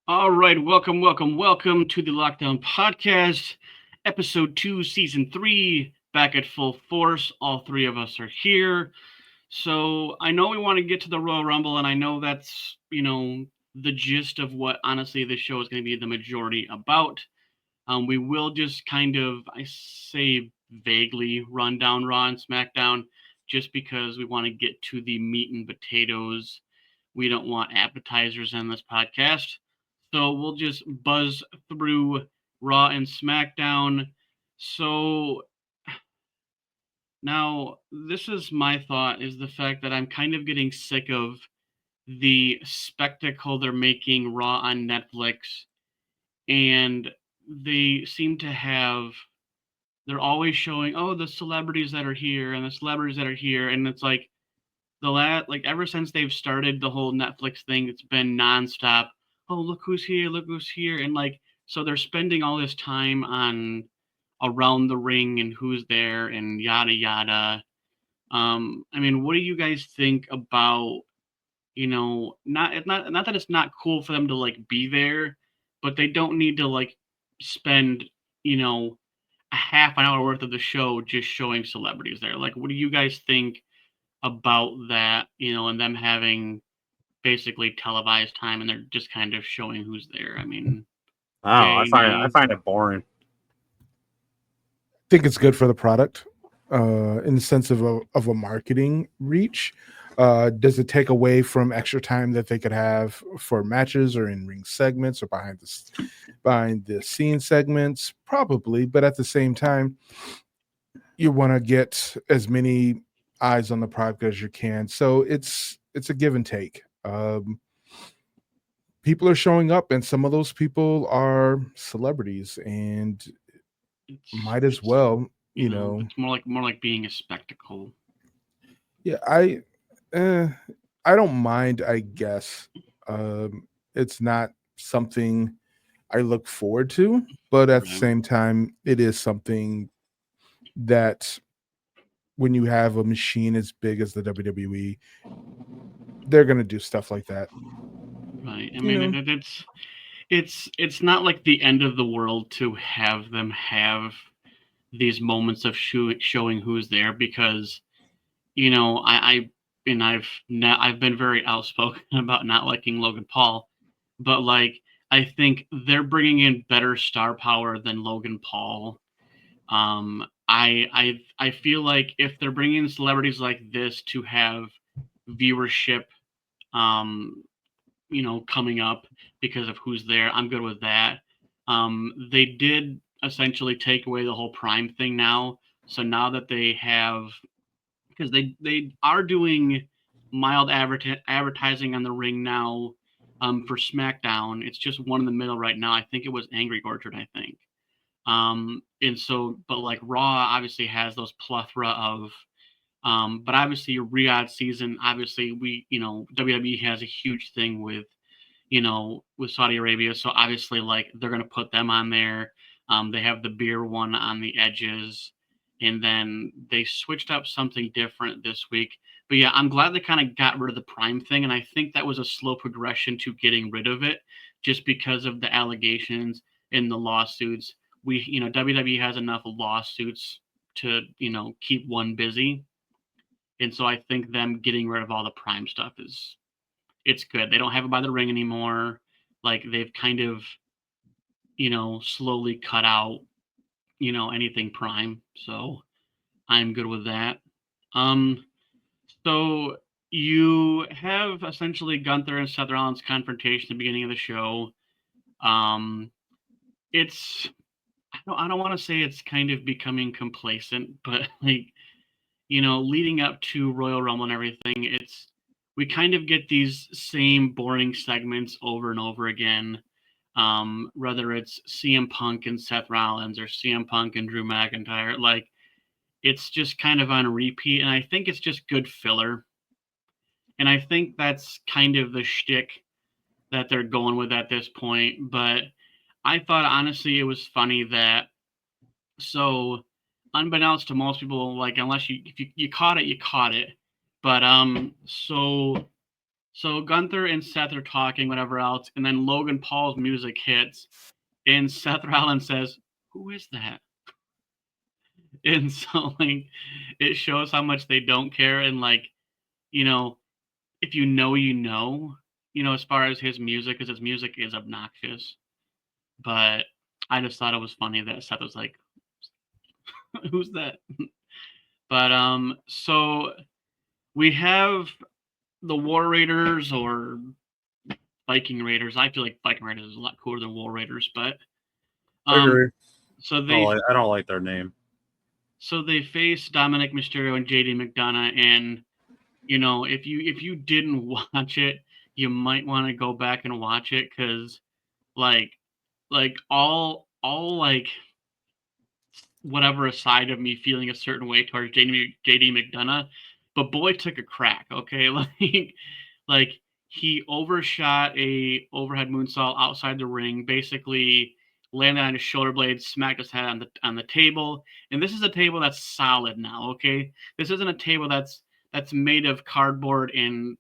All right, welcome to the Lockdown Podcast, Episode 2, Season 3, back at full force. All three of us are here. So I know we want to get to the Royal Rumble, and I know that's, the gist of what honestly this show is going to be the majority about. We will just kind of, I say vaguely, run down Raw and SmackDown just because we want to get to the meat and potatoes. We don't want appetizers on this podcast. So we'll just buzz through Raw and SmackDown. So now, this is my thought is the fact that I'm kind of getting sick of the spectacle they're making Raw on Netflix, and they seem to have they're always showing, oh, the celebrities that are here and the celebrities that are here, and it's like like ever since they've started the whole Netflix thing, it's been nonstop. Oh, look who's here, and like so they're spending all this time on around the ring and who's there and yada yada. I mean, what do you guys think about, not that it's not cool for them to like be there, but they don't need to like spend, you know, a half an hour worth of the show just showing celebrities there. Like, what do you guys think about that, and them having basically televised time and they're just kind of showing who's there? I mean, Oh, yay, I nay. find it boring. Think it's good for the product, in the sense of a marketing reach. Does it take away from extra time that they could have for matches or in ring segments or behind the scene segments? Probably, but at the same time, you want to get as many eyes on the product as you can. So it's a give and take. People are showing up, and some of those people are celebrities, and might as It's well, you know. it's more like being a spectacle. Yeah, uh, I don't mind. I guess it's not something I look forward to, but at the Right. same time, it is something that when you have a machine as big as the WWE, they're gonna do stuff like that. Right. I You mean, know, it's not like the end of the world to have them have these moments of showing who's there because I and I've been very outspoken about not liking Logan Paul, but like I think they're bringing in better star power than Logan Paul. I feel like if they're bringing in celebrities like this to have viewership, um, coming up because of who's there, I'm good with that. They did essentially take away the whole Prime thing now, so now that they have because they are doing mild advertising on the ring now, for SmackDown. It's just one in the middle right now. I think it was Angry Orchard. I think. And so, but like Raw obviously has those plethora of, but obviously Riyadh season. Obviously, WWE has a huge thing with, with Saudi Arabia. So obviously, like they're gonna put them on there. They have the beer one on the edges, and then they switched up something different this week. But yeah, I'm glad they kind of got rid of the Prime thing, and I think that was a slow progression to getting rid of it, just because of the allegations and the lawsuits. WWE has enough lawsuits to keep one busy, and so I think them getting rid of all the Prime stuff is it's good. They don't have it by the ring anymore. Like they've kind of, slowly cut out, anything Prime. So I'm good with that. Um, so you have essentially Gunther and Seth Rollins confrontation at the beginning of the show. Um, it's I don't want to say it's kind of becoming complacent, but like leading up to Royal Rumble and everything, we kind of get these same boring segments over and over again. Whether it's CM Punk and Seth Rollins or CM Punk and Drew McIntyre, like it's just kind of on a repeat, and I think it's just good filler. And I think that's kind of the shtick that they're going with at this point. But I thought honestly it was funny that so unbeknownst to most people, like unless you if you caught it, you caught it. But so So Gunther and Seth are talking, whatever else, and then Logan Paul's music hits, and Seth Rollins says, "Who is that?" And so like it shows how much they don't care, and like, you know, if you know, as far as his music, because his music is obnoxious. But I just thought it was funny that Seth was like, "Who's that?" But so we have the War Raiders or Viking Raiders. I feel like Viking Raiders is a lot cooler than War Raiders, but I agree. so I don't like their name. So they face Dominic Mysterio and JD McDonough, and if you didn't watch it, you might want to go back and watch it, because like all like whatever aside of me feeling a certain way towards JD McDonough, but boy took a crack, okay? Like he overshot a overhead moonsault outside the ring, basically landed on his shoulder blades, smacked his head on the table. And this is a table that's solid now, okay? This isn't a table that's made of cardboard and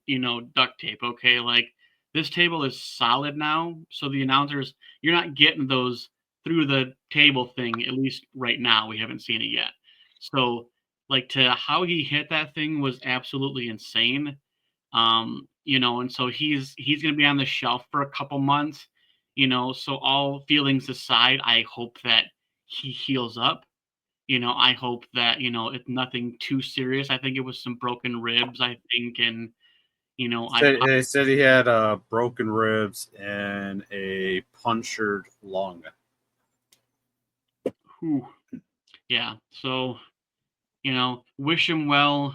duct tape, okay? Like this table is solid now, so the announcers, you're not getting those through the table thing, at least right now. We haven't seen it yet. So like, to how he hit that thing was absolutely insane. And so he's going to be on the shelf for a couple months. So all feelings aside, I hope that he heals up. I hope that it's nothing too serious. I think it was some broken ribs, I think. And They said he had broken ribs and a punctured lung. Whew. Yeah. So wish him well.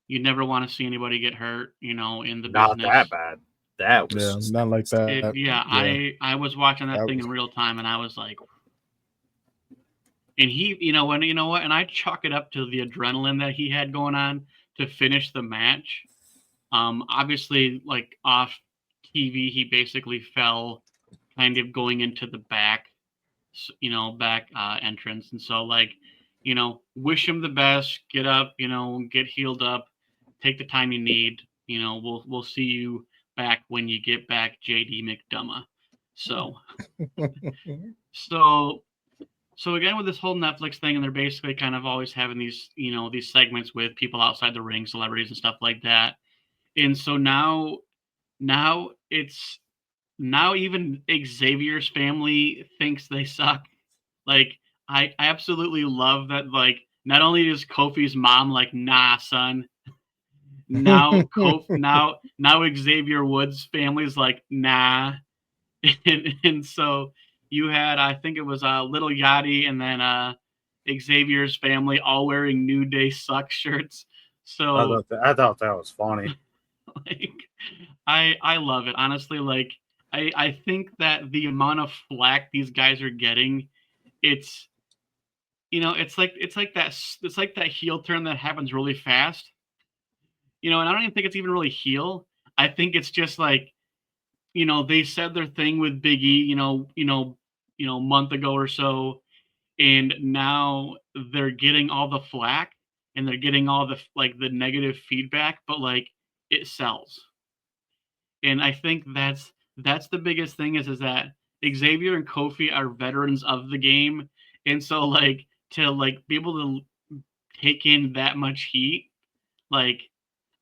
You never want to see anybody get hurt, in the Not business. that bad. That was not like that. I was watching that thing in real time, and I was like, and he, and you know what, and I chalk it up to the adrenaline that he had going on to finish the match. Obviously, like off TV, he basically fell, kind of going into the back entrance, and so like, wish him the best. Get up, get healed up. Take the time you need. We'll see you back when you get back, JD McDonough. So, so again, with this whole Netflix thing, and they're basically kind of always having these, these segments with people outside the ring, celebrities and stuff like that. And so now it's now even Xavier's family thinks they suck. Like, I absolutely love that. Like, not only is Kofi's mom like, nah, son. Now Xavier Woods' family's like, nah. And so you had, I think it was Little Yachty, and then Xavier's family all wearing New Day Suck shirts. So I thought that was funny. like, I love it, honestly. Like, I think that the amount of flack these guys are getting, it's it's like that heel turn that happens really fast. And I don't even think it's even really heel. I think it's just like, they said their thing with Big E, a month ago or so, and now they're getting all the flack, and they're getting all the the negative feedback, but like, it sells. And I think that's the biggest thing, is that Xavier and Kofi are veterans of the game, and so like, to like be able to take in that much heat, like,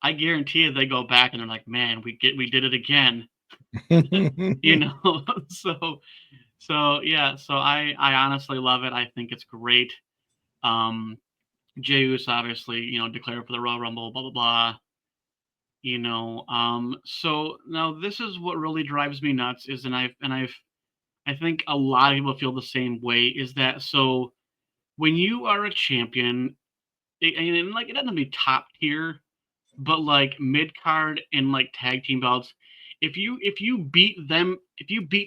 I guarantee you they go back and they're like, man, we did it again. So yeah, so I honestly love it. I think it's great. Jey Uso obviously, declared for the Royal Rumble, blah blah blah. So now this is what really drives me nuts, is, I think a lot of people feel the same way, is that, so when you are a champion, and like, it doesn't have to be top tier, but like mid card and like tag team belts, if you beat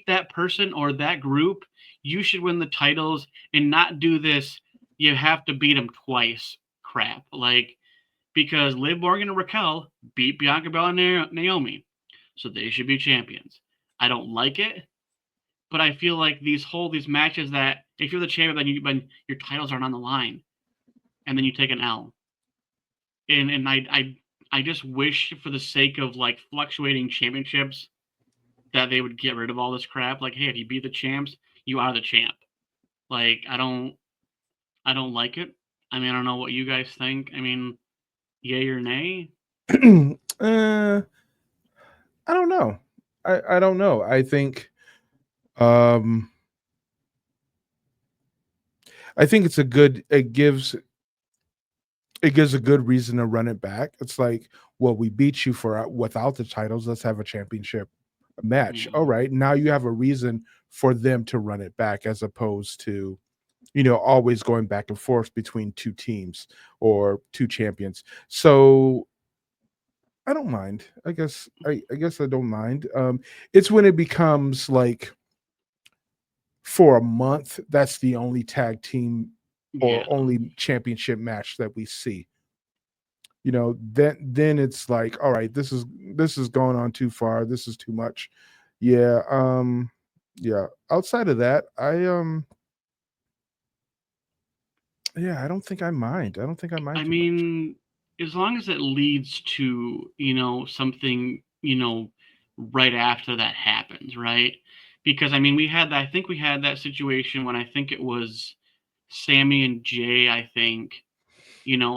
that person or that group, you should win the titles, and not do this you have to beat them twice crap. Like, because Liv Morgan and Raquel beat Bianca Belair and Naomi, so they should be champions. I don't like it, but I feel like these matches, that if you're the champion, then your titles aren't on the line, and then you take an L. And I just wish for the sake of like fluctuating championships that they would get rid of all this crap. Like, hey, if you beat the champs, you are the champ. Like, I don't like it. I mean, I don't know what you guys think. I mean, yay or nay? I don't know. I don't know. Um I think it gives a good reason to run it back. It's like, well, we beat you for without the titles. Let's have a championship match. Yeah. All right, now you have a reason for them to run it back, as opposed to always going back and forth between two teams or two champions. So I don't mind. I guess I don't mind. It's when it becomes like for a month, that's the only tag team or Yeah. only championship match that we see. Then it's like, all right, this is going on too far. This is too much. Yeah. Yeah. Outside of that, yeah, I don't think I mind. I don't think I mind I too much. mean, as long as it leads to, something, right after that happens, right? Because I mean, I think we had that situation when I think it was Sammy and Jay, I think,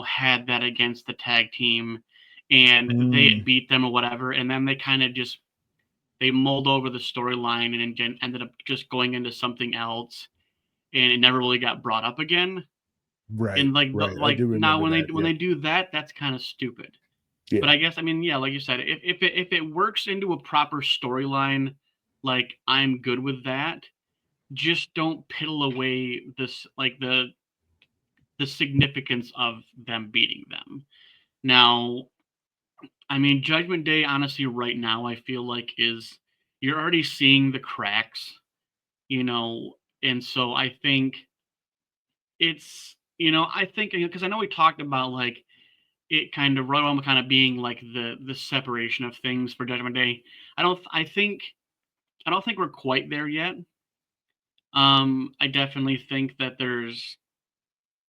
had that against the tag team and they Mm, had beat them or whatever. And then they kind of just, they mulled over the storyline and ended up just going into something else. And it never really got brought up again. right, And like, right. I like do now remember when that. when Yep. they do that, that's kind of stupid. But Yeah. I guess, I mean, yeah, like you said, if it works into a proper storyline, like I'm good with that. Just don't piddle away this, like the significance of them beating them. Now, I mean, Judgment Day, honestly, right now, I feel like is you're already seeing the cracks, and so I think it's, I think because I know we talked about like it kind of Royal Rumble kind of being like the separation of things for Judgment Day. I don't think we're quite there yet. I definitely think that there's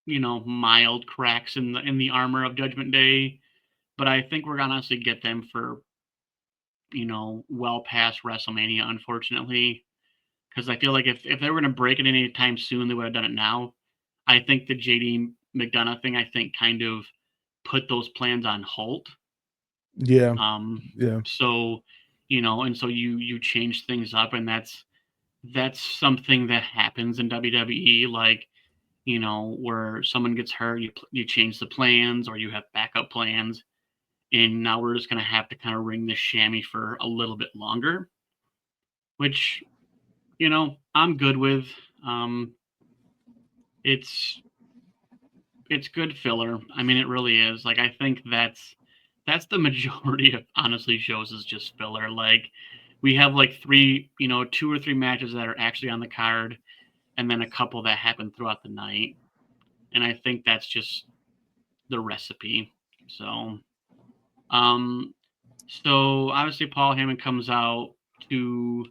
mild cracks in the armor of Judgment Day, but I think we're gonna honestly get them for well past WrestleMania, unfortunately, because I feel like if they were gonna break it any time soon, they would have done it now. I think the JD McDonough thing, I think, kind of put those plans on halt. Yeah. Um, Yeah. so and so you change things up, and that's something that happens in WWE, like where someone gets hurt, you change the plans or you have backup plans, and now we're just gonna have to kind of ring this chamois for a little bit longer, which I'm good with. Um, it's it's good filler. I mean, it really is. Like I think that's the majority of honestly shows is just filler. Like we have like three, two or three matches that are actually on the card, and then a couple that happen throughout the night. And I think that's just the recipe. So, um, so obviously Paul Heyman comes out to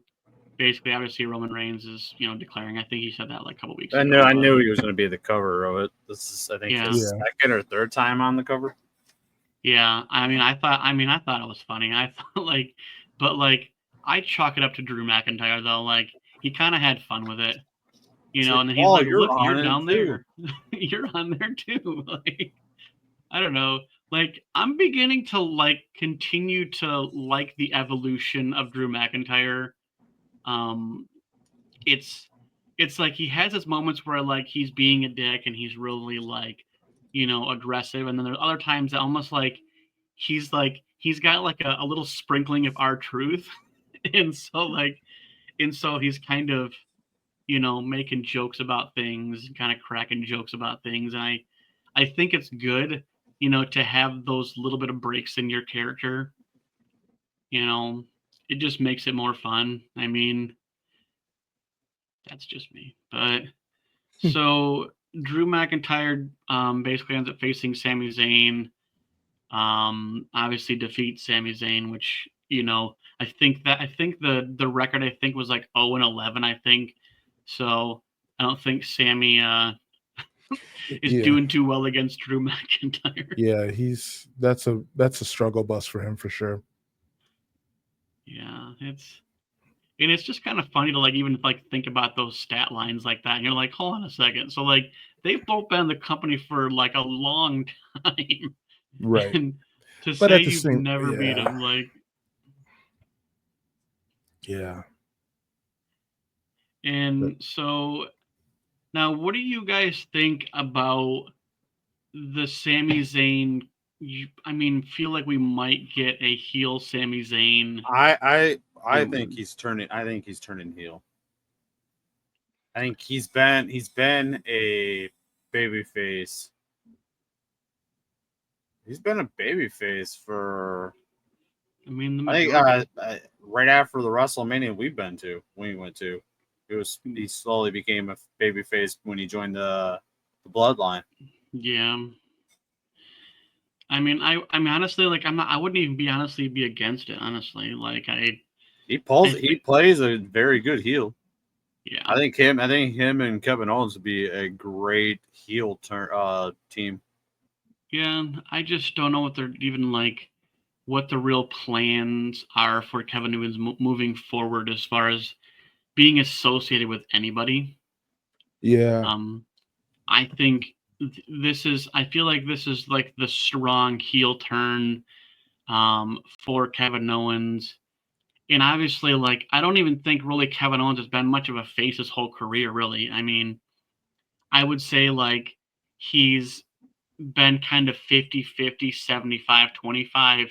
basically obviously Roman Reigns is declaring. I think he said that like a couple weeks ago. I But knew he was going to be the cover of it. This is, I think, yeah, his Yeah. second or third time on the cover. yeah. I thought it was funny. I thought like, but like I chalk it up to Drew McIntyre though. Like he kind of had fun with it, It's like, and then he's Paul, like, you're "Look, on you're it down too. there. You're on there too." Like I don't know. Like I'm beginning to like continue to like the evolution of Drew McIntyre. Um, it's it's like he has his moments where like he's being a dick and he's really like aggressive, and then there's other times that almost like he's got like a little sprinkling of our truth, and so he's kind of making jokes about things, kind of cracking jokes about things, and I think it's good to have those little bit of breaks in your character. you know it just makes it more fun. I mean, that's just me, but so Drew McIntyre basically ends up facing Sami Zayn. Obviously defeats Sami Zayn, which I think the record I think was like 0-11. I think so. I don't think Sammy is Yeah. doing too well against Drew McIntyre. Yeah, that's a struggle bus for him for sure. Yeah, it's just kind of funny to like even like think about those stat lines like that. And you're like, hold on a second. So like they've both been in the company for like a long time, Right. and to But say at the you've same never beat yeah. him, like, Yeah. and so now, what do you guys think about the Sami Zayn? I mean, feel like we might get a heel Sami Zayn. I think Ooh. he's turning. I think he's turning heel. I think he's been a babyface. He's been a babyface for. I mean, the I think majority. right after the WrestleMania we went to, he slowly became a babyface when he joined the Bloodline. Yeah. I mean, I mean, honestly, like, I wouldn't even be against it, honestly. Like, He think, plays a very good heel. yeah. I think him and Kevin Owens would be a great heel team. Yeah, I just don't know what they're even like, what the real plans are for Kevin Owens moving forward as far as being associated with anybody. Yeah. I think I feel like this is like the strong heel turn for Kevin Owens. And obviously, like, I don't even think really Kevin Owens has been much of a face his whole career, really. I mean, I would say like he's been kind of 50-50, 75-25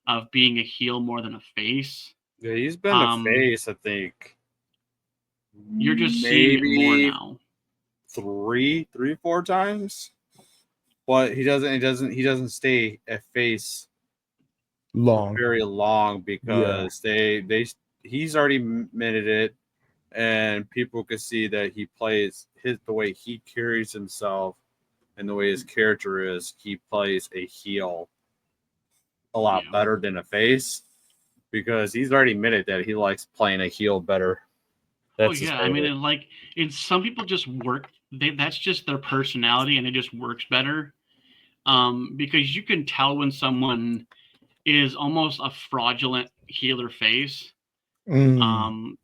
of being a heel more than a face. Yeah, he's been a face, I think. You're just seeing it more Maybe now. 4 times. But he doesn't stay a face Long. very long because he's already admitted it, and people can see that he plays the way he carries himself and the way his character is. He plays a heel a lot better than a face because he's already admitted that he likes playing a heel better. That's his I mean, favorite. some people just work. That's just their personality, and it just works better. Because you can tell when someone is almost a fraudulent healer face. And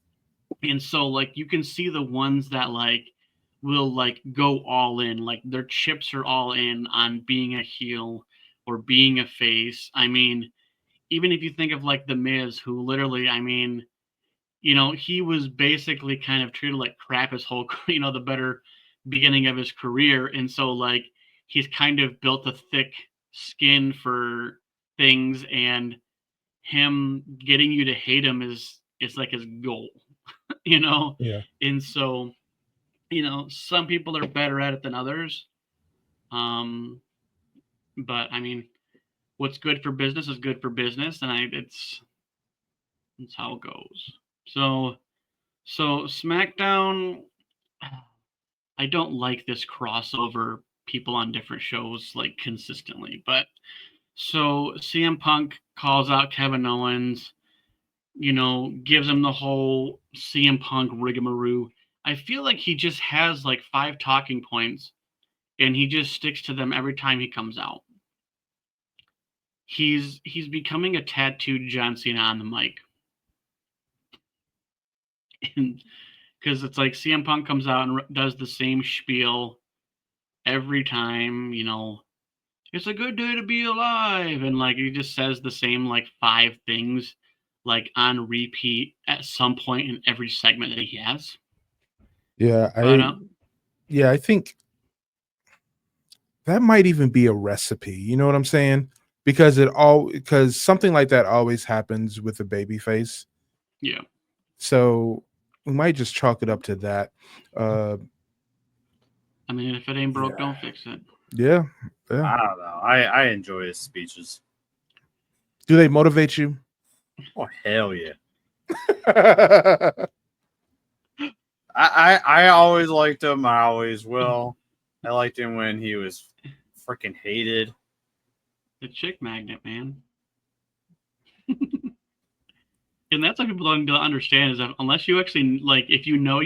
so like you can see the ones that like will like go all in, like their chips are all in on being a heel or being a face. I mean, even if you think of like the Miz, who literally, I mean, he was basically kind of treated like crap his whole, the better beginning of his career. And so like he's kind of built a thick skin for things, and him getting you to hate him is like his goal, Yeah. And so, some people are better at it than others. But I mean, what's good for business is good for business, and it's how it goes. So SmackDown, I don't like this crossover people on different shows like consistently, but so CM Punk calls out Kevin Owens, gives him the whole CM Punk rigmarole. I feel like he just has like 5 talking points and he just sticks to them every time he comes out. He's becoming a tattooed John Cena on the mic. Because it's like CM Punk comes out and does the same spiel every time, it's a good day to be alive. And like he just says the same like 5 things like on repeat at some point in every segment that he has. Yeah, But, I think that might even be a recipe. You know what I'm saying? Because something like that always happens with a baby face. yeah. So we might just chalk it up to that. I mean, if it ain't broke, Yeah. don't fix it. Yeah. I don't know. I enjoy his speeches. Do they motivate you? Oh hell yeah! I always liked him. I always will. I liked him when he was freaking hated. The chick magnet, man. And that's what people don't understand is that unless you actually like, if you know,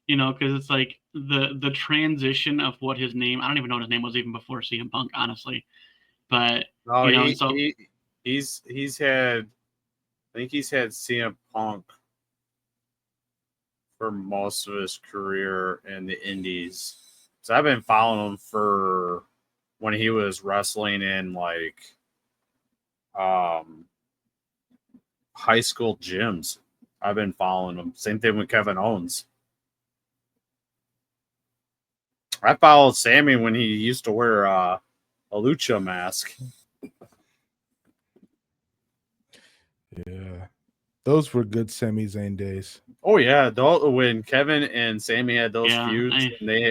because it's like the transition of what his name, I don't even know what his name was even before CM Punk, honestly. But No, you know, and so he's had, I think he's had CM Punk for most of his career in the Indies. So I've been following him for when he was wrestling in like high school gyms. I've been following him. Same thing with Kevin Owens. I followed Sammy when he used to wear a lucha mask. Yeah, those were good Sami Zayn days. Oh yeah, when Kevin and Sammy had those Yeah, feuds,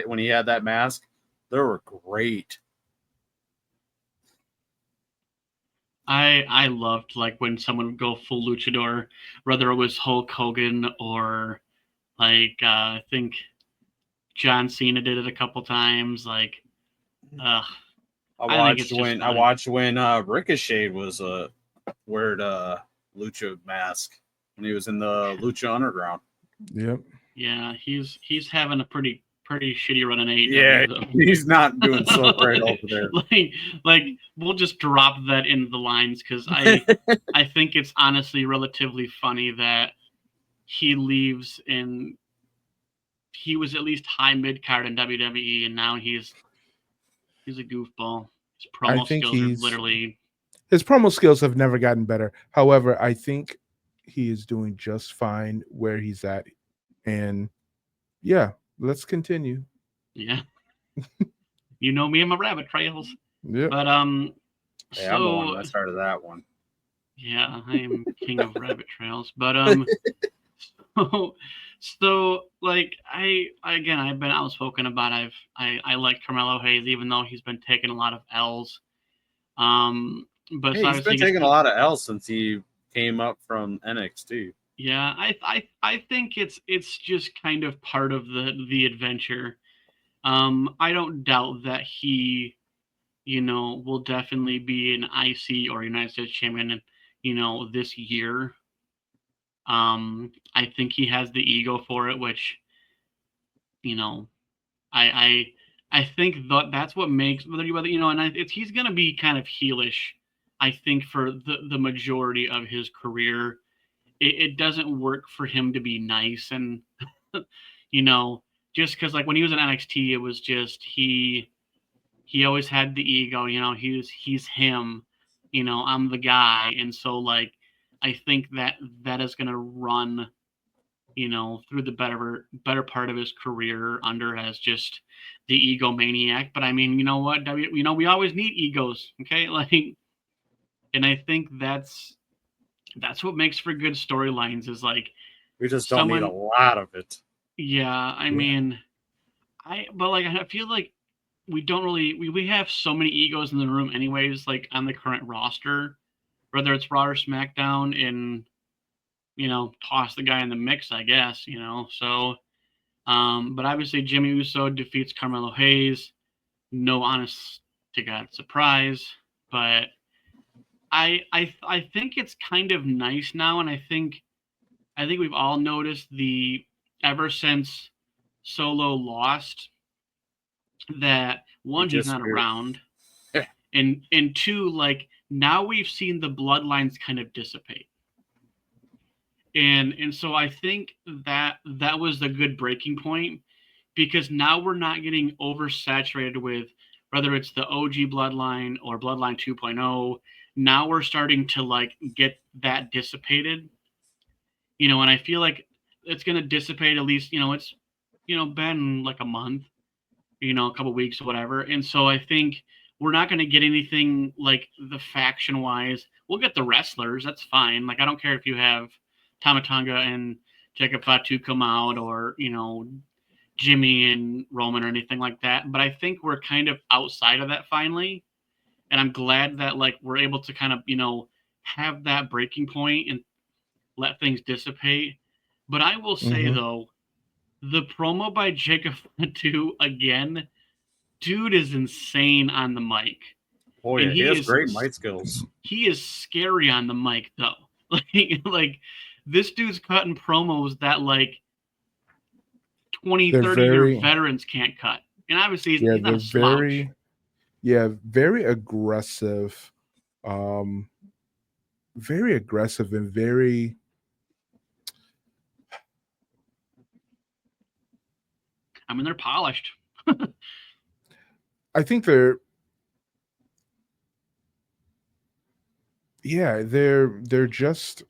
when he had that mask, they were great. I loved like when someone would go full luchador, whether it was Hulk Hogan or like I think John Cena did it a couple times. Like, I think it's just I fun. watched when Ricochet was wearing a lucha mask when he was in the Lucha Underground. Yep. Yeah, he's having a pretty shitty run in AEW. Yeah, though. he's not doing so great over there. Like we'll just drop that into the lines because I think it's honestly relatively funny that he leaves and he was at least high mid card in WWE and now he's a goofball. His I promo think skills are literally his promo skills have never gotten better. However, I think he is doing just fine where he's at. And yeah, let's continue. yeah. You know me and my rabbit trails. Yep. But Hey, I'm the one that started that one. yeah, I am king of rabbit trails. But so like I've been outspoken about I like Carmelo Hayes even though he's been taking a lot of L's. But Hey, so he's been taking a lot of L's since he came up from NXT. Yeah, I think it's just kind of part of the adventure. I don't doubt that he, will definitely be an IC or United States champion, this year. I think he has the ego for it, which, I I think that's what makes he's gonna be kind of heelish. I think for the majority of his career, it doesn't work for him to be nice and just because like when he was in NXT, it was just he always had the ego, he's him, I'm the guy, and so like I think that is gonna run, through the better part of his career under as just the egomaniac. But I mean, you know what, we always need egos, okay? Like, and I think that's what makes for good storylines is like we just don't need a lot of it. Yeah, I mean, I feel like we don't really we have so many egos in the room anyways, like on the current roster, whether it's Raw or SmackDown, and toss the guy in the mix, I guess, So, but obviously Jimmy Uso defeats Carmelo Hayes. No honest to God surprise, but I think it's kind of nice now, and I think we've all noticed ever since Solo lost that one, he's not around, and two, like now we've seen the bloodlines kind of dissipate, and so I think that was a good breaking point because now we're not getting oversaturated with whether it's the OG bloodline or bloodline 2.0. Now we're starting to like get that dissipated, and I feel like it's going to dissipate at least, it's, been like a month, a couple weeks or whatever. And so I think we're not going to get anything like the faction wise. We'll get the wrestlers. That's fine. Like, I don't care if you have Tama Tonga and Jacob Fatu come out or, Jimmy and Roman or anything like that. But I think we're kind of outside of that finally. And I'm glad that like we're able to kind of, have that breaking point and let things dissipate. But I will say though, the promo by Jacob Fatu again, dude is insane on the mic. Oh yeah, he has great mic skills. He is scary on the mic though. Like this dude's cutting promos that like 20, They're 30-year very veterans can't cut. And obviously, yeah, he's not they're a slouch. very aggressive. Um very aggressive and very I mean, they're polished. I think they're they're just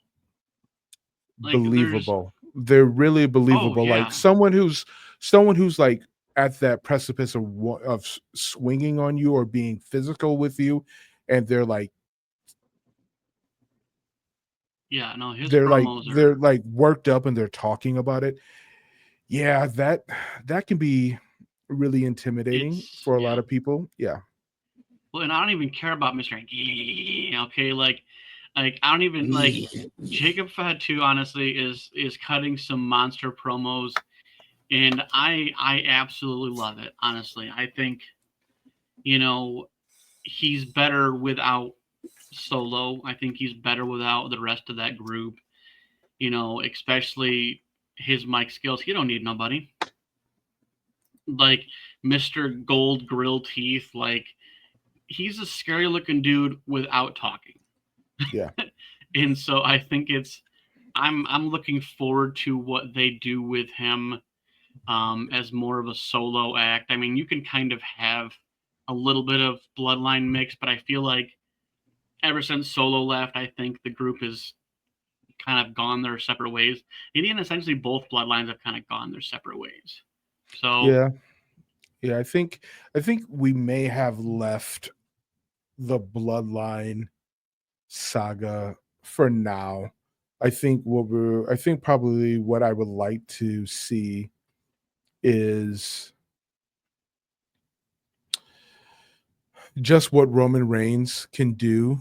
Like, there's believable. They're really oh believable. Like yeah, someone who's like at that precipice of swinging on you or being physical with you, and yeah. No, his promos they're are like worked up and they're talking about it. Yeah, that can be really intimidating it's for a lot yeah. of people. Yeah, Well, and I don't even care about Mr. Okay, like I don't even like Jacob Fatu. Honestly, is cutting some monster promos, and I absolutely love it. Honestly, I think you know he's better without Solo. I think he's better without the rest of that group. Especially his mic skills. He don't need nobody. Like Mr. Gold Grill Teeth, like he's a scary looking dude without talking. yeah, And so I think I'm looking forward to what they do with him as more of a solo act. I mean, you can kind of have a little bit of bloodline mix, but I feel like ever since Solo left, I think the group has kind of gone their separate ways. And essentially both bloodlines have kind of gone their separate ways. So yeah, yeah. I think we may have left the bloodline saga for now. I think probably what I would like to see is just what Roman Reigns can do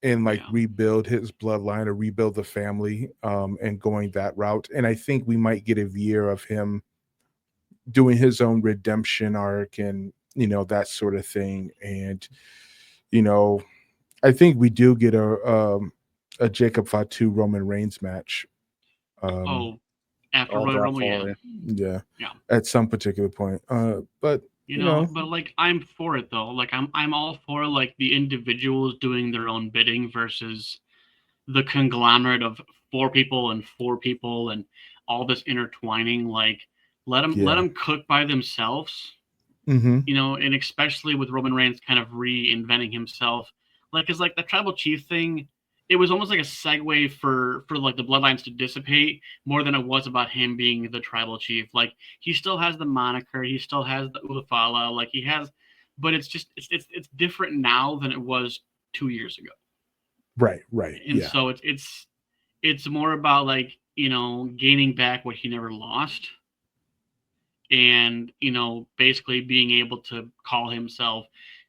and like yeah, rebuild his bloodline or rebuild the family and going that route. And I think we might get a year of him doing his own redemption arc and that sort of thing. And you know, I think we do get a Jacob Fatu Roman Reigns match. Um oh, after Oh, Royal Rumble, yeah, definitely. yeah, yeah. at some particular point. But But like I'm for it though. Like I'm all for like the individuals doing their own bidding versus the conglomerate of four people and all this intertwining. Like let yeah. them cook by themselves. Hmm. And especially with Roman Reigns kind of reinventing himself, like because like the tribal chief thing, it was almost like a segue for like the bloodlines to dissipate more than it was about him being the tribal chief. Like he still has the moniker, he still has the Ulafala, like he has, but it's just it's different now than it was 2 years ago, Right. and Yeah. so it's more about like gaining back what he never lost and basically being able to call himself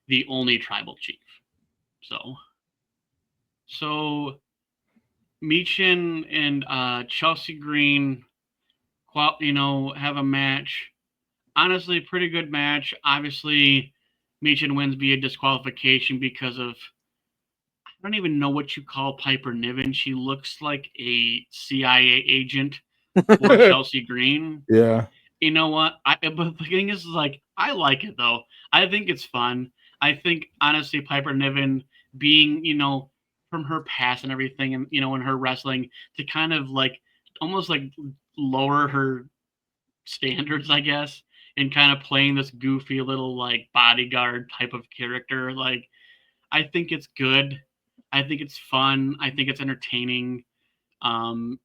the only tribal chief. So Meechin and Chelsea Green, have a match. Honestly, pretty good match. Obviously, Meechin wins via disqualification because of I don't even know what you call Piper Niven. She looks like a CIA agent for Chelsea Green. Yeah. You know what? But the thing is, like, I like it though. I think it's fun. I think honestly, Piper Niven being, from her past and everything, and in her wrestling, to kind of like almost like lower her standards, I guess, and kind of playing this goofy little like bodyguard type of character. Like, I think it's good. I think it's fun. I think it's entertaining. And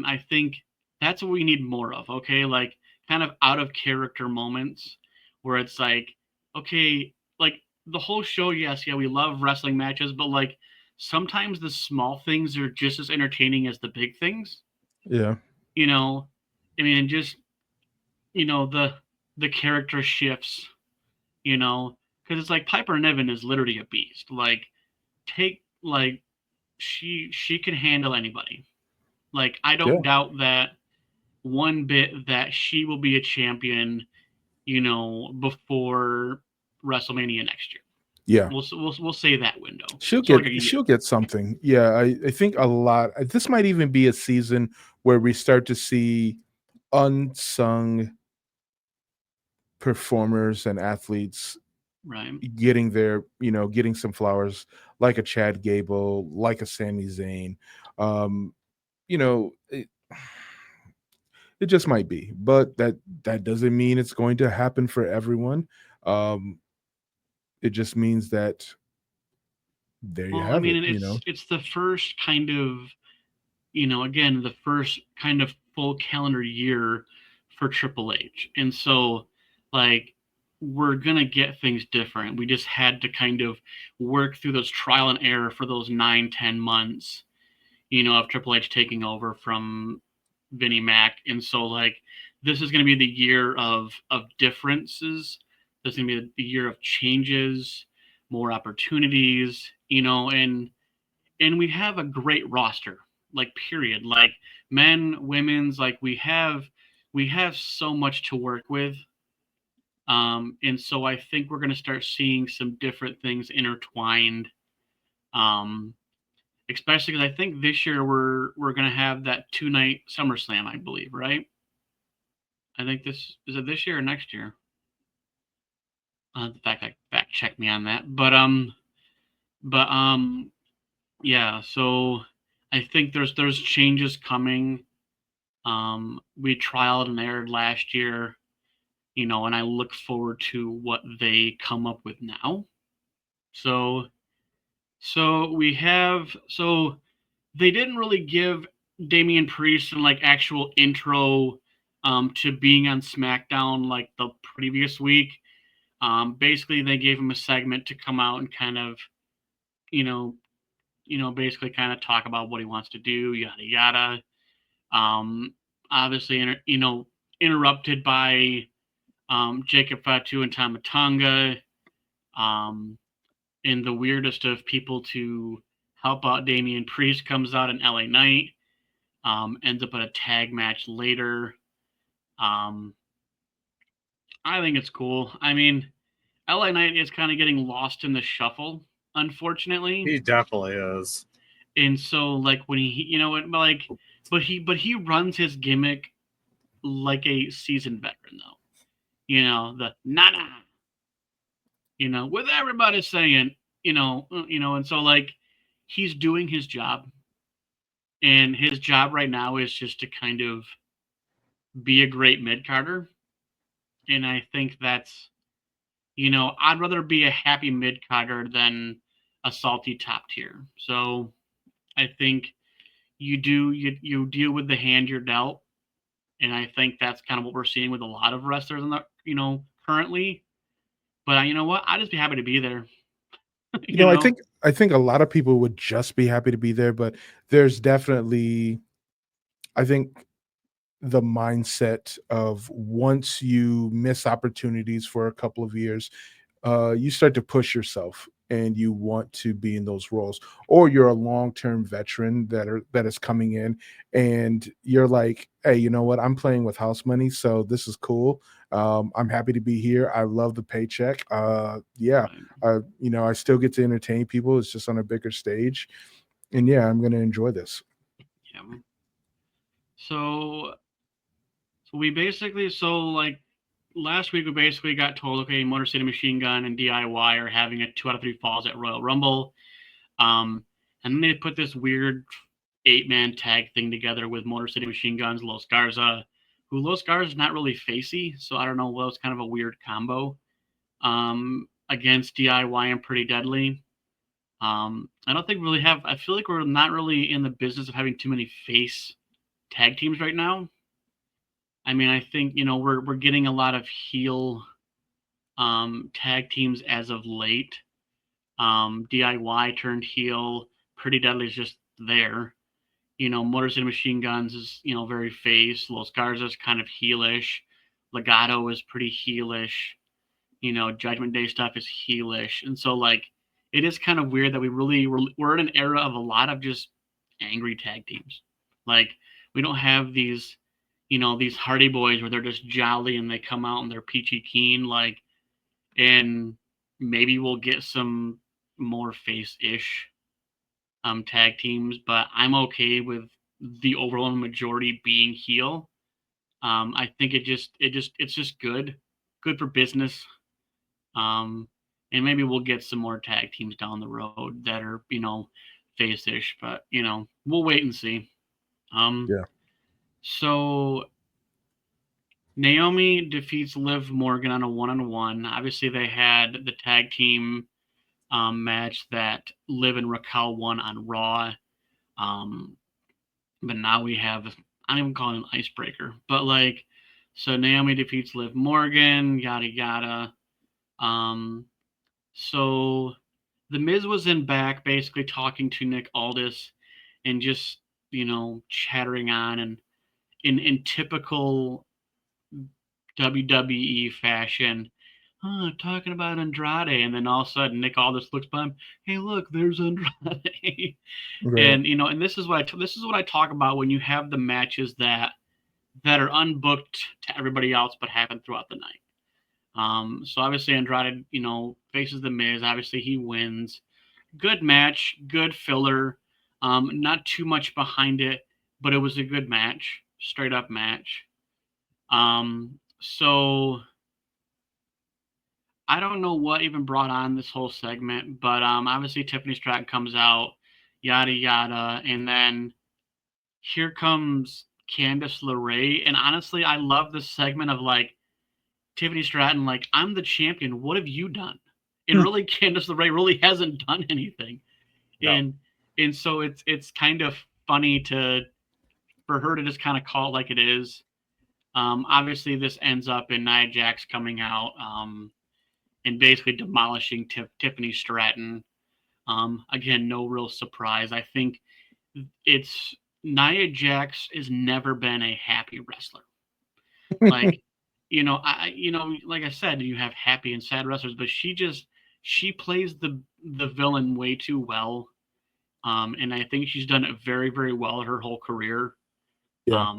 I think that's what we need more of. Okay, like kind of out of character moments where it's like, okay, like the whole show. Yes, yeah, we love wrestling matches, but like sometimes the small things are just as entertaining as the big things. Yeah. You know, I mean, just the character shifts. Because it's like Piper Niven is literally a beast. Like take like she can handle anybody. Like I Yeah. don't doubt that one bit that she will be a champion, before WrestleMania next year. Yeah. We'll say that window. She'll So like a get year. she'll get something. Yeah, I think a lot. This might even be a season where we start to see unsung performers and athletes Right. getting their, getting some flowers, like a Chad Gable, like a Sami Zayn. Um, it, it just might be, but that doesn't mean it's going to happen for everyone. Um, it just means that there you Well, I have mean, it. and it's the first kind of, again, the first kind of full calendar year for Triple H. And so, like, we're going to get things different. We just had to kind of work through those trial and error for those 9-10 months, of Triple H taking over from Vinnie Mac. And so, like, this is going to be the year of differences. This is going to be the year of changes, more opportunities, and we have a great roster, like, period. Like, men, women's, like, we have so much to work with. And so I think we're going to start seeing some different things intertwined. Um, Especially because I think this year we're going to have that 2-night SummerSlam, I believe, right? I think this is it this year or next year. Fact check me on that. But yeah. So I think there's changes coming. We trialed and errored last year, and I look forward to what they come up with now. So so they didn't really give Damian Priest an, like, actual intro to being on SmackDown like the previous week. Basically they gave him a segment to come out and kind of, you know, basically kind of talk about what he wants to do, yada yada. Um, Obviously, interrupted by Jacob Fatu and Tama Tonga, um, and the weirdest of people to help out Damian Priest comes out in LA Knight, ends up in a tag match later. Um, I think it's cool. I mean, LA Knight is kind of getting lost in the shuffle, unfortunately. He definitely is. And so, like, when but he runs his gimmick like a seasoned veteran, though. The nana, with everybody saying, and so, like, he's doing his job, and his job right now is just to kind of be a great mid carder, and I think that's, I'd rather be a happy mid carder than a salty top tier. So I think you deal with the hand you're dealt, and I think that's kind of what we're seeing with a lot of wrestlers in the currently. But you know what? I'd just be happy to be there. You you know, I know, think I think a lot of people would just be happy to be there, but there's definitely, I think, the mindset of once you miss opportunities for a couple of years, you start to push yourself and you want to be in those roles, or you're a long-term veteran that is coming in and you're like, hey, you know what, I'm playing with house money, so this is cool. I'm happy to be here. I love the paycheck. Yeah. right, I still get to entertain people. It's just on a bigger stage, and yeah, I'm going to enjoy this. yeah. So like, last week we basically got told, okay, Motor City Machine Gun and DIY are having a 2 out of 3 falls at Royal Rumble. And then they put this weird 8-man tag thing together with Motor City Machine Guns, Los Garza, who Los Garza is not really facey, so I don't know. Well, it's kind of a weird combo against DIY and Pretty Deadly. I don't think we really have. I feel like we're not really in the business of having too many face tag teams right now. I mean, I think we're getting a lot of heel tag teams as of late. DIY turned heel. Pretty Deadly is just there. Motor City Machine Guns is, very face. Los Garza's kind of heelish. Legato is pretty heelish. Judgment Day stuff is heelish. And so, like, it is kind of weird that we're in an era of a lot of just angry tag teams. Like, we don't have these Hardy Boys where they're just jolly and they come out and they're peachy keen. Like, and maybe we'll get some more face-ish tag teams, but I'm okay with the overall majority being heel. I think it's just good for business. And maybe we'll get some more tag teams down the road that are, face-ish, but we'll wait and see. Yeah. So Naomi defeats Liv Morgan on a 1-on-1. Obviously, they had the tag team match that Liv and Raquel won on Raw. But now we have, I don't even call it an icebreaker, but so Naomi defeats Liv Morgan, yada yada. So the Miz was in back, basically talking to Nick Aldis, and just chattering on, and in typical WWE fashion, talking about Andrade, and then all of a sudden Nick Aldis looks by him, hey, look, there's Andrade. Right. And this is what I talk about when you have the matches that are unbooked to everybody else but happen throughout the night. So obviously Andrade, faces the Miz. Obviously he wins. Good match, good filler. Not too much behind it, but it was a good match, straight up match. So I don't know what even brought on this whole segment, but obviously Tiffany Stratton comes out, yada yada, and then here comes Candice LeRae, and honestly, I love this segment of Tiffany Stratton, I'm the champion. What have you done? And really, Candice LeRae really hasn't done anything, No. and so it's kind of funny for her to just kind of call it like it is. Obviously, this ends up in Nia Jax coming out and basically demolishing Tiffany Stratton. Again, no real surprise. I think it's Nia Jax has never been a happy wrestler. Like, like I said, you have happy and sad wrestlers, but she plays the villain way too well. And I think she's done it very, very well her whole career. Yeah.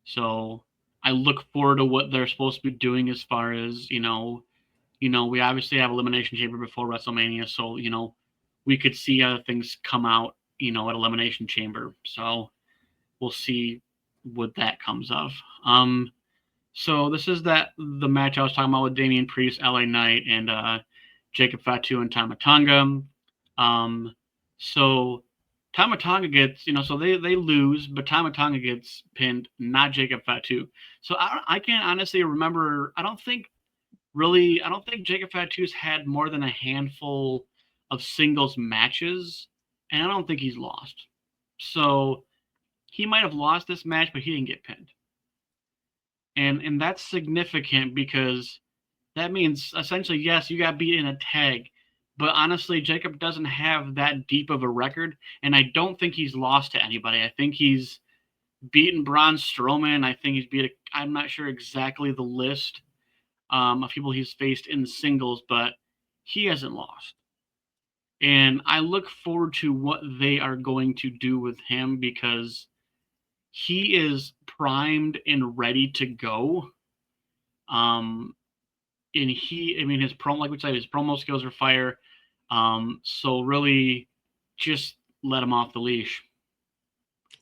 So I look forward to what they're supposed to be doing as far as, we obviously have Elimination Chamber before WrestleMania. So, we could see other things come out, at Elimination Chamber. So we'll see what that comes of. So this is the match I was talking about with Damian Priest, LA Knight, and Jacob Fatu and Tama Tonga. So Tama Tonga gets, so they lose, but Tama Tonga gets pinned, not Jacob Fatu. So I can't honestly remember. I don't think Jacob Fatu's had more than a handful of singles matches, and I don't think he's lost. So he might have lost this match, but he didn't get pinned. And that's significant because that means essentially, yes, you got beat in a tag, but honestly, Jacob doesn't have that deep of a record, and I don't think he's lost to anybody. I think he's beaten Braun Strowman. I think he's I'm not sure exactly the list of people he's faced in singles, but he hasn't lost. And I look forward to what they are going to do with him because he is primed and ready to go. And his promo, like we said, his promo skills are fire. So really just let him off the leash.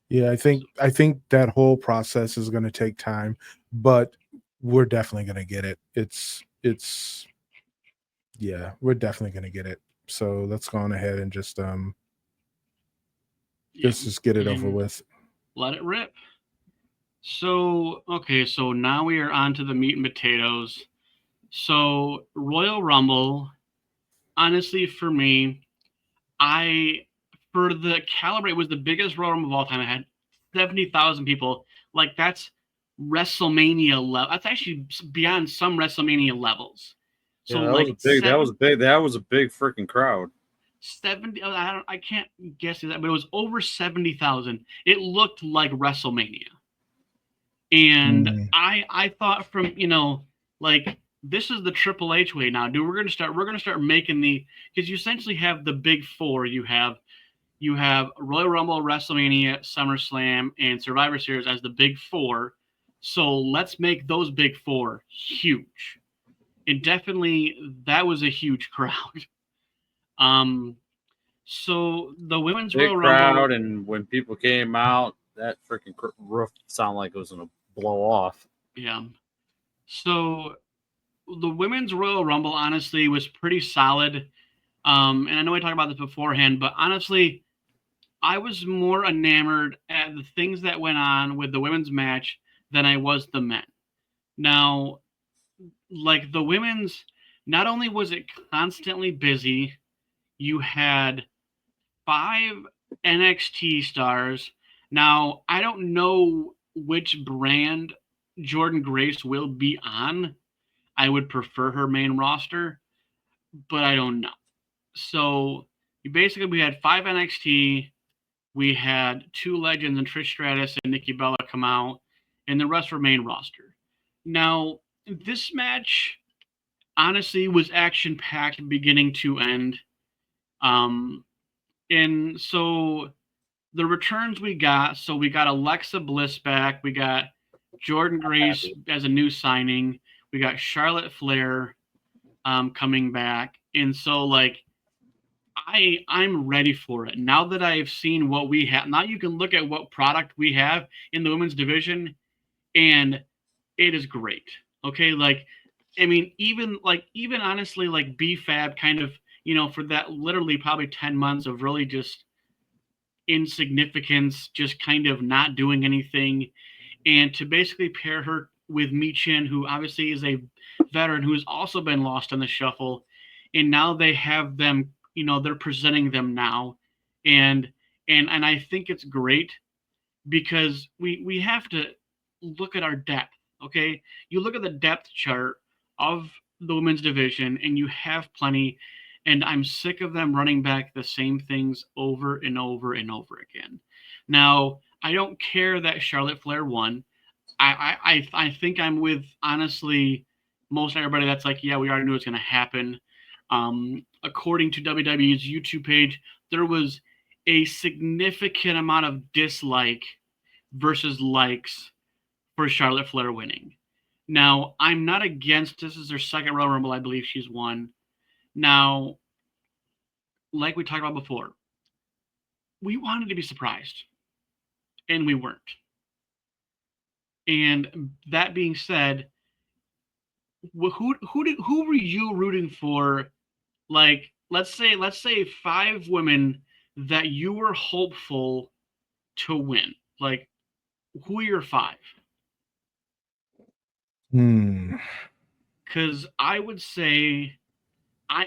Yeah, I think that whole process is going to take time, but we're definitely going to get it. Yeah, we're definitely going to get it. So let's go on ahead and just get it over with. Let it rip. So, okay, so now we are on to the meat and potatoes. So Royal Rumble, honestly, for me, for the caliber, it was the biggest Royal Rumble of all time. It had 70,000 people. That's WrestleMania level. That's actually beyond some WrestleMania levels. So that was a big freaking crowd. 70. I can't guess that, but it was over 70,000. It looked like WrestleMania. And I thought from, this is the Triple H way now, dude. We're gonna start making because you essentially have the big four. You have Royal Rumble, WrestleMania, SummerSlam, and Survivor Series as the big four. So let's make those big four huge. And definitely that was a huge crowd. So the women's big Royal crowd, Rumble, and when people came out, that freaking roof sounded like it was gonna blow off. Yeah. So the women's Royal Rumble honestly was pretty solid. And I know I talked about this beforehand, but honestly, I was more enamored at the things that went on with the women's match than I was the men. Now, like the women's, not only was it constantly busy, you had 5 NXT stars. Now, I don't know which brand Jordan Grace will be on. I would prefer her main roster, but I don't know. So we had 5 NXT. We had 2 legends and Trish Stratus and Nikki Bella come out, and the rest were main roster. Now, this match honestly was action packed beginning to end. And so the returns we got, so we got Alexa Bliss back, we got Jordan Grace as a new signing, we got Charlotte Flair coming back, and so like I'm ready for it. Now that I've seen what we have, now you can look at what product we have in the women's division, and it is great. Okay, like I mean, even honestly, like BFAB kind of, for that literally probably 10 months of really just insignificance, just kind of not doing anything, and to basically pair her with Michin, who obviously is a veteran who's also been lost in the shuffle, and now they have them, they're presenting them now, and I think it's great because we have to look at our depth. Okay, you look at the depth chart of the women's division, and you have plenty. And I'm sick of them running back the same things over and over and over again. Now, I don't care that Charlotte Flair won. I think I'm with, honestly, most everybody that's like, yeah, we already knew it's going to happen. According to WWE's YouTube page, there was a significant amount of dislike versus likes for Charlotte Flair winning. Now, I'm not against, this is their second Royal Rumble, I believe she's won. Now, like we talked about before, we wanted to be surprised, and we weren't. And that being said, who were you rooting for? Like, let's say 5 women that you were hopeful to win. Like, who are your 5? Because I would say,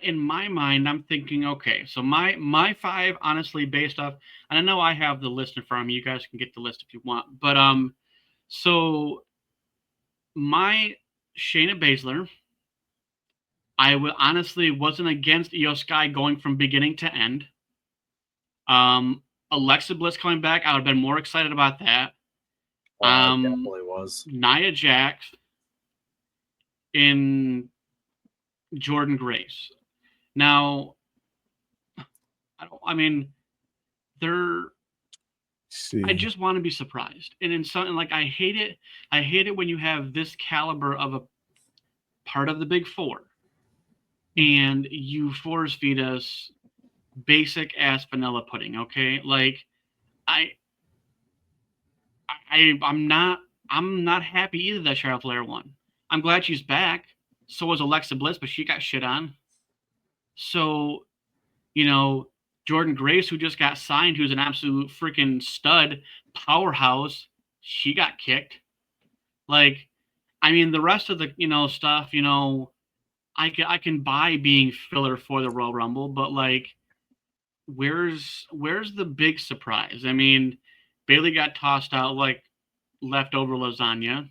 in my mind, I'm thinking, okay, so my 5, honestly, based off, and I know I have the list in front of me. You guys can get the list if you want, but so my Shayna Baszler, I honestly wasn't against Io Sky going from beginning to end. Alexa Bliss coming back, I would have been more excited about that. Definitely was. Nia Jax in Jordan Grace. Now, I just want to be surprised. And in something like, I hate it when you have this caliber of a part of the Big Four and you force feed us basic ass vanilla pudding. Okay. Like I'm not happy either that Charlotte Flair won. I'm glad she's back. So was Alexa Bliss, but she got shit on. So, Jordan Grace, who just got signed, who's an absolute freaking stud, powerhouse, she got kicked. Like, I mean, the rest of the, stuff, I can buy being filler for the Royal Rumble, but like, where's the big surprise? I mean, Bayley got tossed out like leftover lasagna.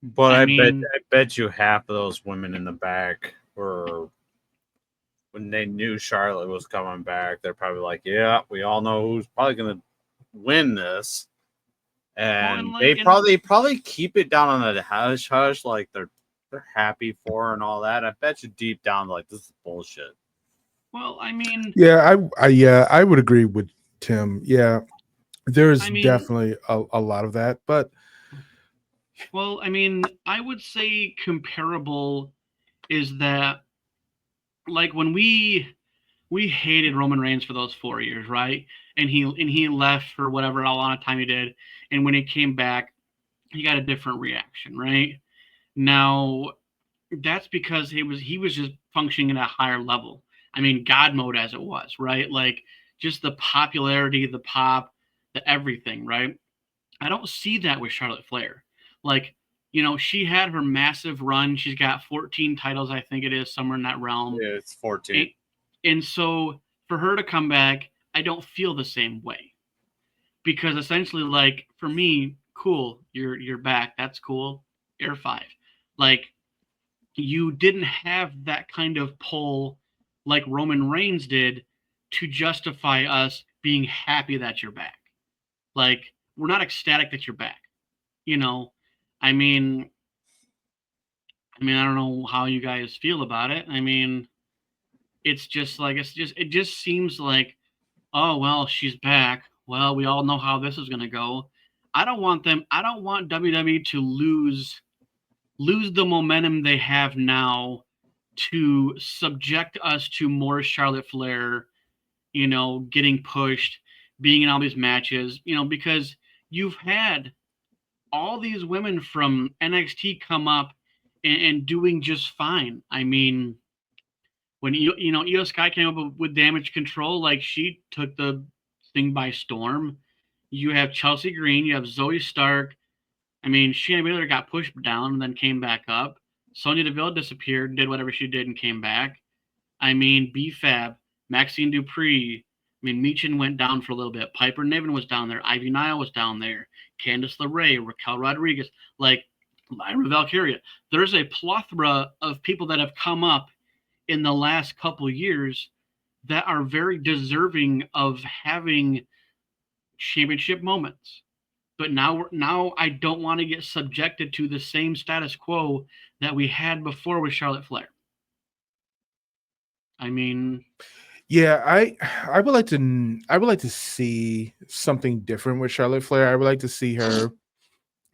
But I bet you half of those women in the back were, when they knew Charlotte was coming back, they're probably like, yeah, we all know who's probably going to win this. And they probably keep it down on the hush hush, like they're happy for her and all that. I bet you deep down, like, this is bullshit. Well, I mean, yeah, I would agree with Tim. Yeah, there's definitely a lot of that, but. Well, I mean, I would say comparable is that, like, when we hated Roman Reigns for those 4 years, right? And he left for whatever a lot of time he did, and when he came back, he got a different reaction, right? Now, that's because he was just functioning at a higher level. I mean, God mode as it was, right? Like just the popularity, the pop, the everything, right? I don't see that with Charlotte Flair. Like, she had her massive run. She's got 14 titles, I think it is, somewhere in that realm. Yeah, it's 14. And so for her to come back, I don't feel the same way. Because essentially, like, for me, cool, you're back. That's cool. Air 5. Like, you didn't have that kind of pull like Roman Reigns did to justify us being happy that you're back. Like, we're not ecstatic that you're back. I mean, I don't know how you guys feel about it. I mean, it's just like it just seems like, oh well, she's back. Well, we all know how this is gonna go. I don't want WWE to lose the momentum they have now to subject us to more Charlotte Flair, getting pushed, being in all these matches, because you've had all these women from NXT come up and doing just fine. I mean, when Io Sky came up with Damage Control, like she took the thing by storm. You have Chelsea Green, you have Zoe Stark. I mean, Shayna Baszler got pushed down and then came back up. Sonya Deville disappeared, did whatever she did, and came back. I mean, B-Fab, Maxine Dupree. I mean, Michin went down for a little bit. Piper Niven was down there. Ivy Nile was down there. Candice LeRae, Raquel Rodriguez, like Lyra Valkyria. There's a plethora of people that have come up in the last couple years that are very deserving of having championship moments. But now I don't want to get subjected to the same status quo that we had before with Charlotte Flair. I mean, yeah, I would like to see something different with Charlotte Flair. I would like to see her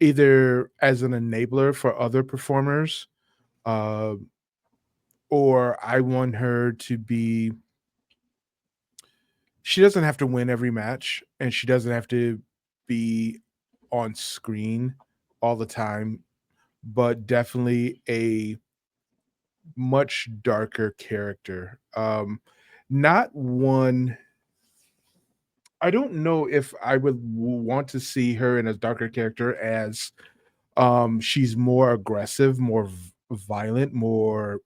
either as an enabler for other performers, or I want her to be. She doesn't have to win every match, and she doesn't have to be on screen all the time, but definitely a much darker character. Not one. I don't know if I would want to see her in a darker character as she's more aggressive, more violent, more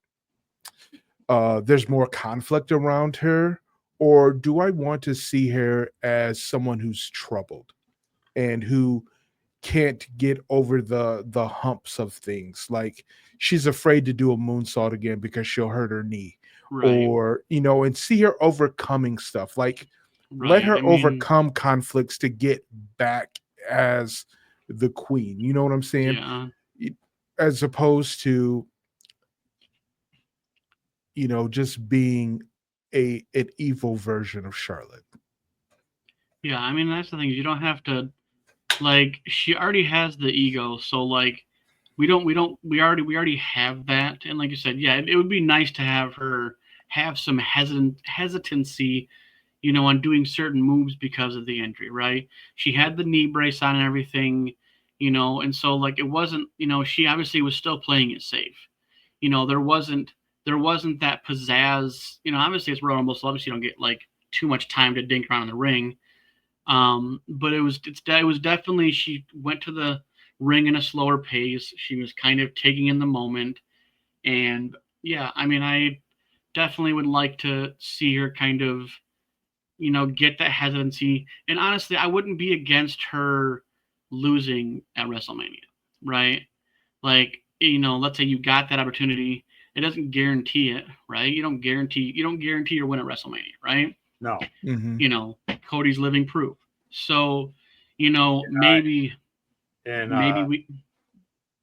there's more conflict around her, or do I want to see her as someone who's troubled and who can't get over the humps of things, like she's afraid to do a moonsault again because she'll hurt her knee, right, or and see her overcoming stuff, like right. let her I mean, overcome conflicts to get back as the queen, you know what I'm saying? yeah, As opposed to just being an evil version of Charlotte. yeah. I mean, that's the thing. You don't have to, like, she already has the ego, so like, we already have that, and like you said, yeah, it would be nice to have her have some hesitancy, on doing certain moves because of the injury, right? She had the knee brace on and everything, and so like it wasn't, she obviously was still playing it safe. There wasn't that pizzazz. Obviously it's Royal Rumble, so obviously you don't get like too much time to dink around in the ring. But it was definitely, she went to the ring in a slower pace. She was kind of taking in the moment, and yeah, I mean, I definitely would like to see her kind of, get that hesitancy. And honestly, I wouldn't be against her losing at WrestleMania, right? Like, let's say you got that opportunity. It doesn't guarantee it, right? You don't guarantee your win at WrestleMania, right? No. Cody's living proof. So, maybe we.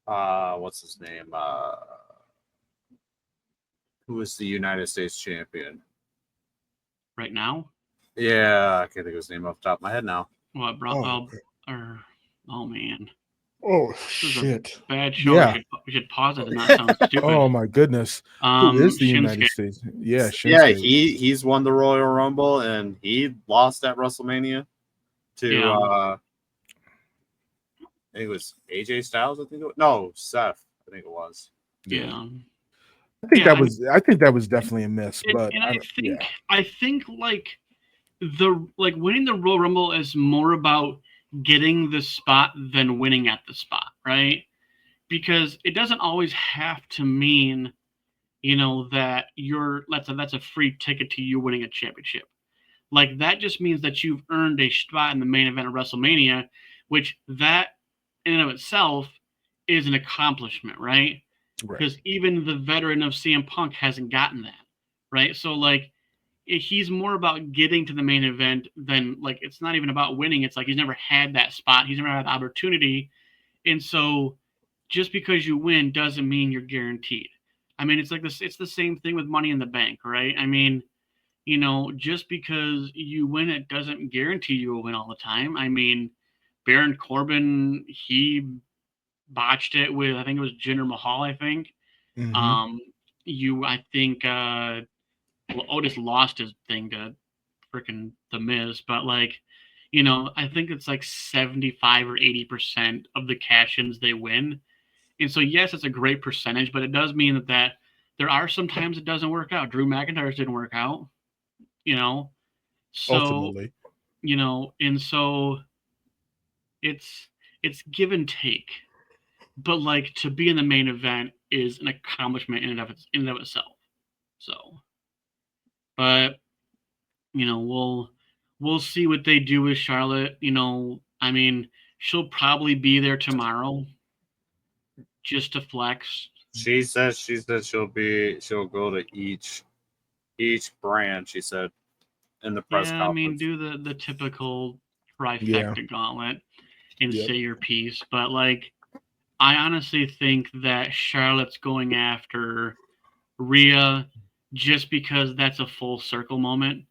What's his name? Who is the United States champion right now? Yeah, I can't think of his name off the top of my head now. What, oh man. Oh shit! Bad show. Yeah. We should pause it and not sound stupid. Oh my goodness! Who is the Shinsuke. United States? Yeah, Shinsuke. Yeah, he's won the Royal Rumble and he lost at WrestleMania to I think it was AJ Styles. I think it was. No, Seth. I think it was. Yeah. I think that was definitely a miss, but And I think like winning the Royal Rumble is more about getting the spot than winning at the spot, right? Because it doesn't always have to mean, that that's a free ticket to you winning a championship. Like that just means that you've earned a spot in the main event of WrestleMania, which that in and of itself is an accomplishment, right? Because even the veteran of CM Punk hasn't gotten that, right? So like he's more about getting to the main event than like it's not even about winning. It's like he's never had that spot. He's never had the opportunity. And so just because you win doesn't mean you're guaranteed. I mean, it's like this, it's the same thing with Money in the Bank, right? I mean, just because you win, it doesn't guarantee you will win all the time. I mean, Baron Corbin, he botched it with, I think it was Jinder Mahal, I think. I think Otis lost his thing to freaking The Miz, but like, I think it's like 75 or 80% of the cash-ins they win. And so, yes, it's a great percentage, but it does mean that there are some times it doesn't work out. Drew McIntyre's didn't work out, so, ultimately, and so it's give and take. But like to be in the main event is an accomplishment in and of itself. So, but we'll see what they do with Charlotte. I mean, she'll probably be there tomorrow just to flex. She says she'll go to each brand. She said in the press conference. I mean, do the typical trifecta gauntlet and say your piece. But like, I honestly think that Charlotte's going after Rhea just because that's a full circle moment.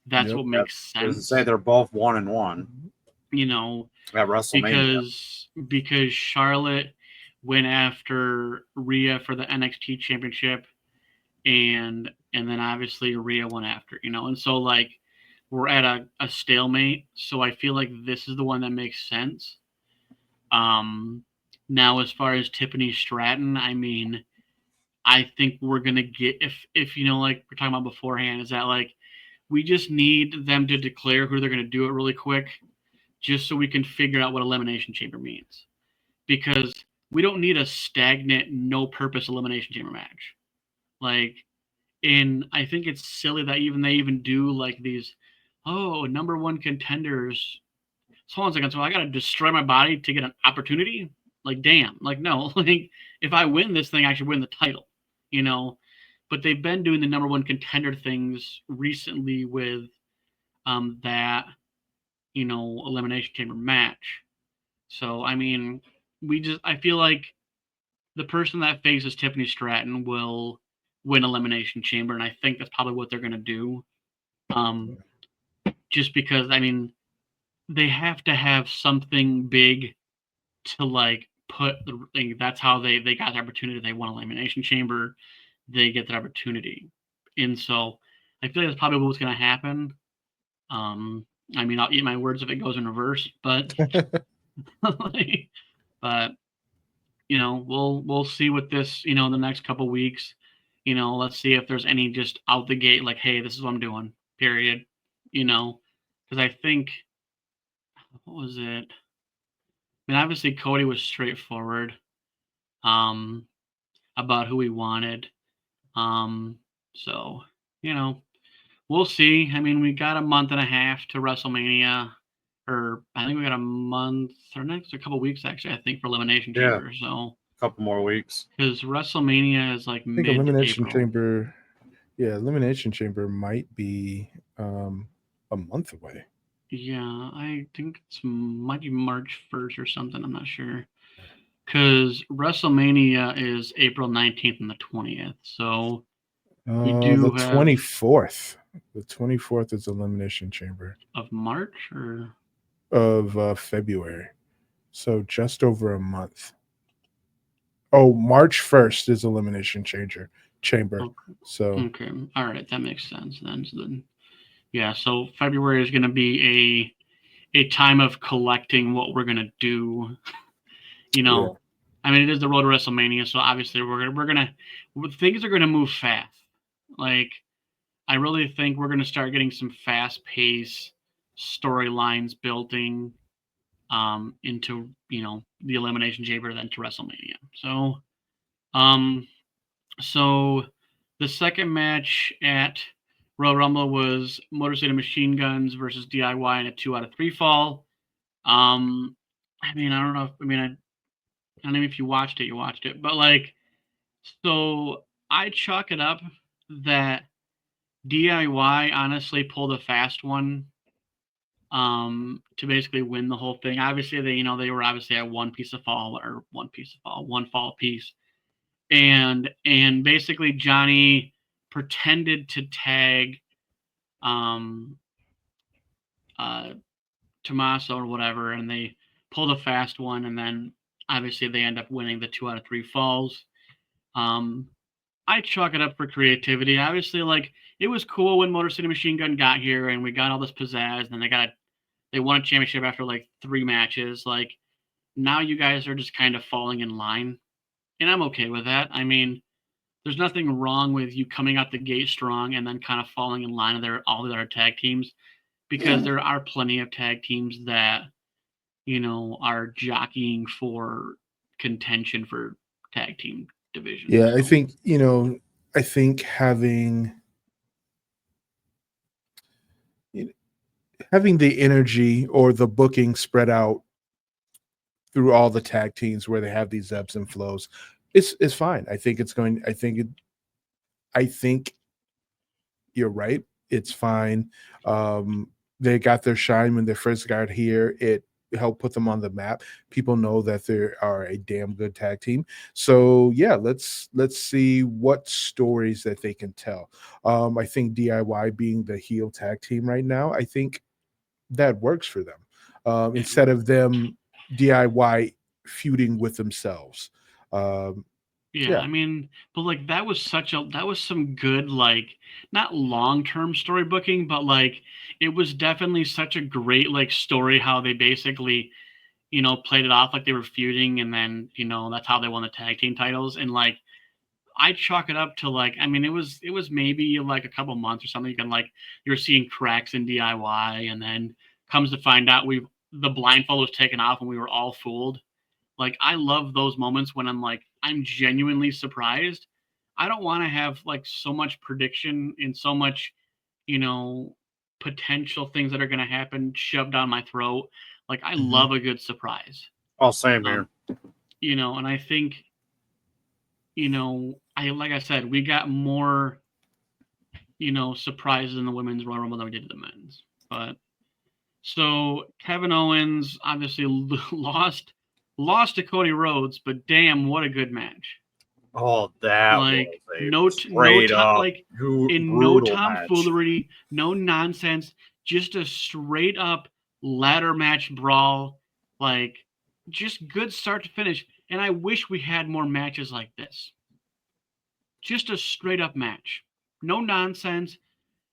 That's what makes sense. Say they're both 1-1. At WrestleMania. Because Charlotte went after Rhea for the NXT championship, and then obviously Rhea went after, and so like we're at a stalemate. So I feel like this is the one that makes sense. Now as far as Tiffany Stratton, I mean, I think we're gonna get if like we're talking about beforehand, is that like we just need them to declare who they're gonna do it really quick, just so we can figure out what Elimination Chamber means, because we don't need a stagnant, no-purpose Elimination Chamber match. Like, and I think it's silly that they even do like these, number one contenders. So hold on a second. So I got to destroy my body to get an opportunity? Like, damn. Like, no. Like, if I win this thing, I should win the title, But they've been doing the number one contender things recently with that, Elimination Chamber match. So, I mean, I feel like the person that faces Tiffany Stratton will win Elimination Chamber, and I think that's probably what they're going to do. Just because, I mean, they have to have something big to like put that's how they got the opportunity. They won Elimination Chamber, they get that opportunity. And so I feel like that's probably what's going to happen. I mean, I'll eat my words if it goes in reverse, but but we'll see what this, the next couple weeks, let's see if there's any just out the gate, like, hey, this is what I'm doing, period. Because I think, what was it? I mean, obviously Cody was straightforward about who he wanted. So, we'll see. I mean, we got a month and a half to WrestleMania, or I think we got a month or next a couple weeks actually, I think, for Elimination Chamber. So a couple more weeks. Because WrestleMania is like mid Elimination Chamber. Yeah, Elimination Chamber might be a month away. Yeah, I think might be March 1st or something. I'm not sure. Because WrestleMania is April 19th and the 20th. So we do the 24th. The 24th is Elimination Chamber. Of March or? Of February. So just over a month. Oh, March 1st is Elimination Chamber. Okay. So okay. All right. That makes sense then. Yeah, so February is going to be a time of collecting what we're going to do you know, I mean, it is the road to WrestleMania, so obviously things are gonna move fast. Like, I really think we're gonna start getting some fast pace storylines building into the Elimination Chamber, then to WrestleMania. So the second match at Royal Rumble was Motor City Machine Guns versus DIY in a 2 out of 3 fall. I mean, I don't know. I don't know if you watched it, but like, so I chalk it up that DIY honestly pulled a fast one to basically win the whole thing. Obviously they were obviously at one fall apiece. And basically Johnny pretended to tag Tommaso or whatever, and they pulled a fast one, and then obviously they end up winning the 2 out of 3 falls. I chalk it up for creativity. Obviously, like, it was cool when Motor City Machine Gun got here and we got all this pizzazz, and they won a championship after like 3 matches. Like, now you guys are just kind of falling in line, and I'm okay with that. I mean, there's nothing wrong with you coming out the gate strong and then kind of falling in line with all the other tag teams, because there are plenty of tag teams that are jockeying for contention for tag team division. Yeah, I think having the energy or the booking spread out through all the tag teams where they have these ebbs and flows is fine. I think you're right. It's fine. They got their shine when they first got here. It helped put them on the map. People know that they are a damn good tag team. So yeah, let's see what stories that they can tell. I think DIY being the heel tag team right now, I think that works for them. Instead of them DIY feuding with themselves. Yeah, I mean, but like that was some good, like, not long-term story booking, but like it was definitely such a great like story how they basically, played it off like they were feuding, and then, that's how they won the tag team titles. And like I chalk it up to, like, I mean, it was maybe like a couple months or something. You're seeing cracks in DIY, and then comes to find out the blindfold was taken off and we were all fooled. Like, I love those moments when I'm genuinely surprised. I don't want to have like so much prediction and so much, potential things that are going to happen shoved down my throat. Like, I love a good surprise. Oh, same here. And I think, like I said, we got more, surprises in the women's Royal Rumble than we did in the men's. But so Kevin Owens obviously lost to Cody Rhodes, but damn, what a good match. Oh, that like was no tomfoolery, no nonsense, just a straight up ladder match brawl, like, just good start to finish. And I wish we had more matches like this. Just a straight up match, no nonsense.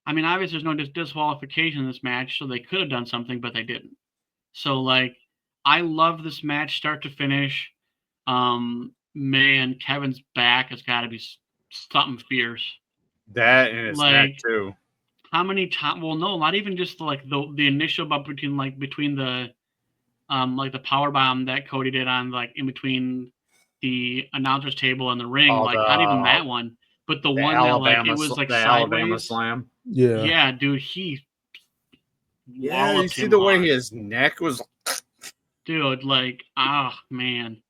I mean, obviously there's no disqualification in this match, so they could have done something, but they didn't. So, like, I love this match start to finish. Man, Kevin's back has got to be something fierce. That and his neck too. How many times? Well, no, not even just like the initial bump between the like the power bomb that Cody did on, like, in between the announcer's table and the ring. Not even that one, but the one Alabama, that, like, it was like the sideways. Alabama slam. Yeah, dude, you see the way his neck was. Dude, like, man.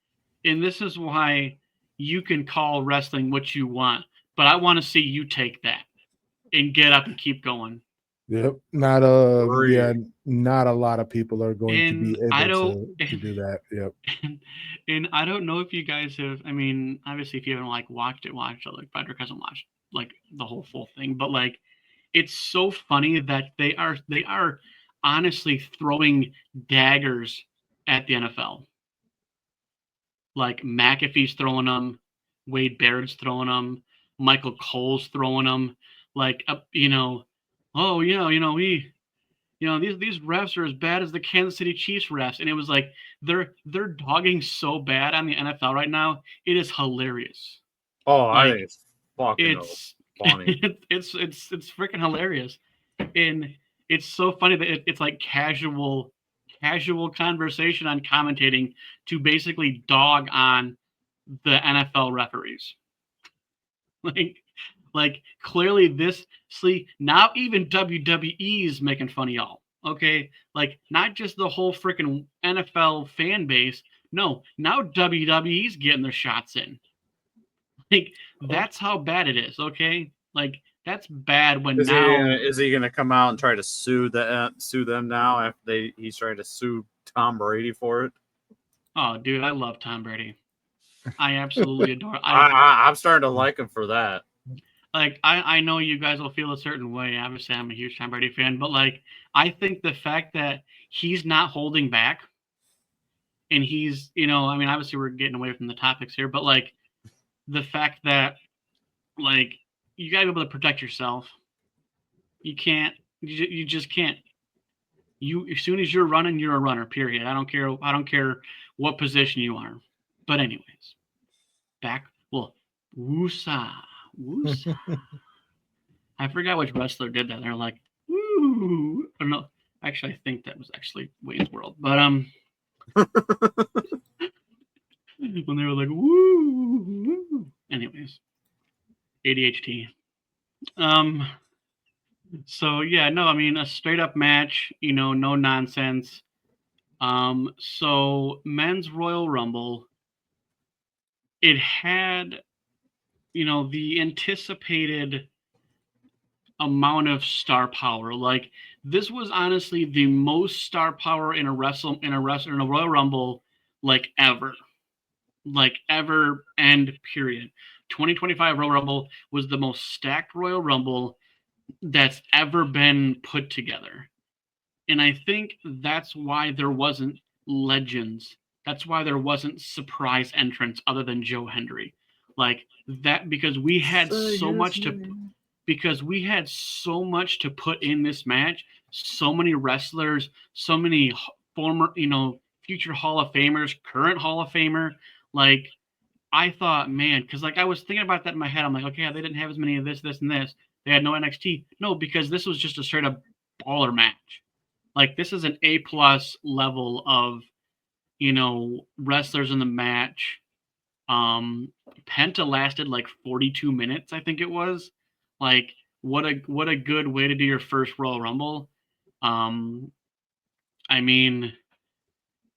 And this is why you can call wrestling what you want, but I want to see you take that and get up and keep going. Yep. Not a lot of people are going to be able to do that. Yep. And I don't know if you guys have, I mean, obviously if you haven't like watched it, like Frederick hasn't watched like the whole full thing, but like, it's so funny that they are honestly throwing daggers at the NFL. Like, McAfee's throwing them, Wade Barrett's throwing them, Michael Cole's throwing them. Like, You know, these refs are as bad as the Kansas City Chiefs refs, and it was like they're dogging so bad on the NFL right now. It is hilarious. Oh, I Like, think it's fucking It's funny. it's freaking hilarious, and it's so funny that it's like casual conversation on commentating to basically dog on the NFL referees. Like clearly this see now even WWE is making fun of y'all. Okay, like not just the whole freaking NFL fan base. No, now WWE's getting their shots in. Like that's how bad it is. Okay, like that's bad when now. Is he gonna come out and try to sue them now after he's trying to sue Tom Brady for it? Oh, dude, I love Tom Brady. I absolutely adore. I'm starting to like him for that. Like I know you guys will feel a certain way. Obviously, I'm a huge Tom Brady fan, but like I think the fact that he's not holding back, and he's I mean, obviously we're getting away from the topics here, but like the fact that like you gotta be able to protect yourself. You can't. You just can't. You as soon as you're running, you're a runner. Period. I don't care what position you are. But anyways, back. Well, woosah, woosah. I forgot which wrestler did that. They're like, woo. Or no, actually, I think that was actually Wayne's World. But when they were like, woo, woo. Anyways, ADHD. So yeah, no, I mean a straight up match. No nonsense. So men's Royal Rumble. It had, the anticipated amount of star power. Like this was honestly the most star power in a Royal Rumble like ever. Like ever and period. 2025 Royal Rumble was the most stacked Royal Rumble that's ever been put together. And I think that's why there wasn't legends. That's why there wasn't surprise entrants other than Joe Hendry. Like that because we had so much to put in this match, so many wrestlers, so many former, future Hall of Famers, current Hall of Famer. Like I thought, man, because like I was thinking about that in my head. I'm like, okay, they didn't have as many of this, and this. They had no NXT. No, because this was just a straight up baller match. Like this is an A+ level of, wrestlers in the match. Penta lasted like 42 minutes, I think it was. Like what a good way to do your first Royal Rumble. I mean,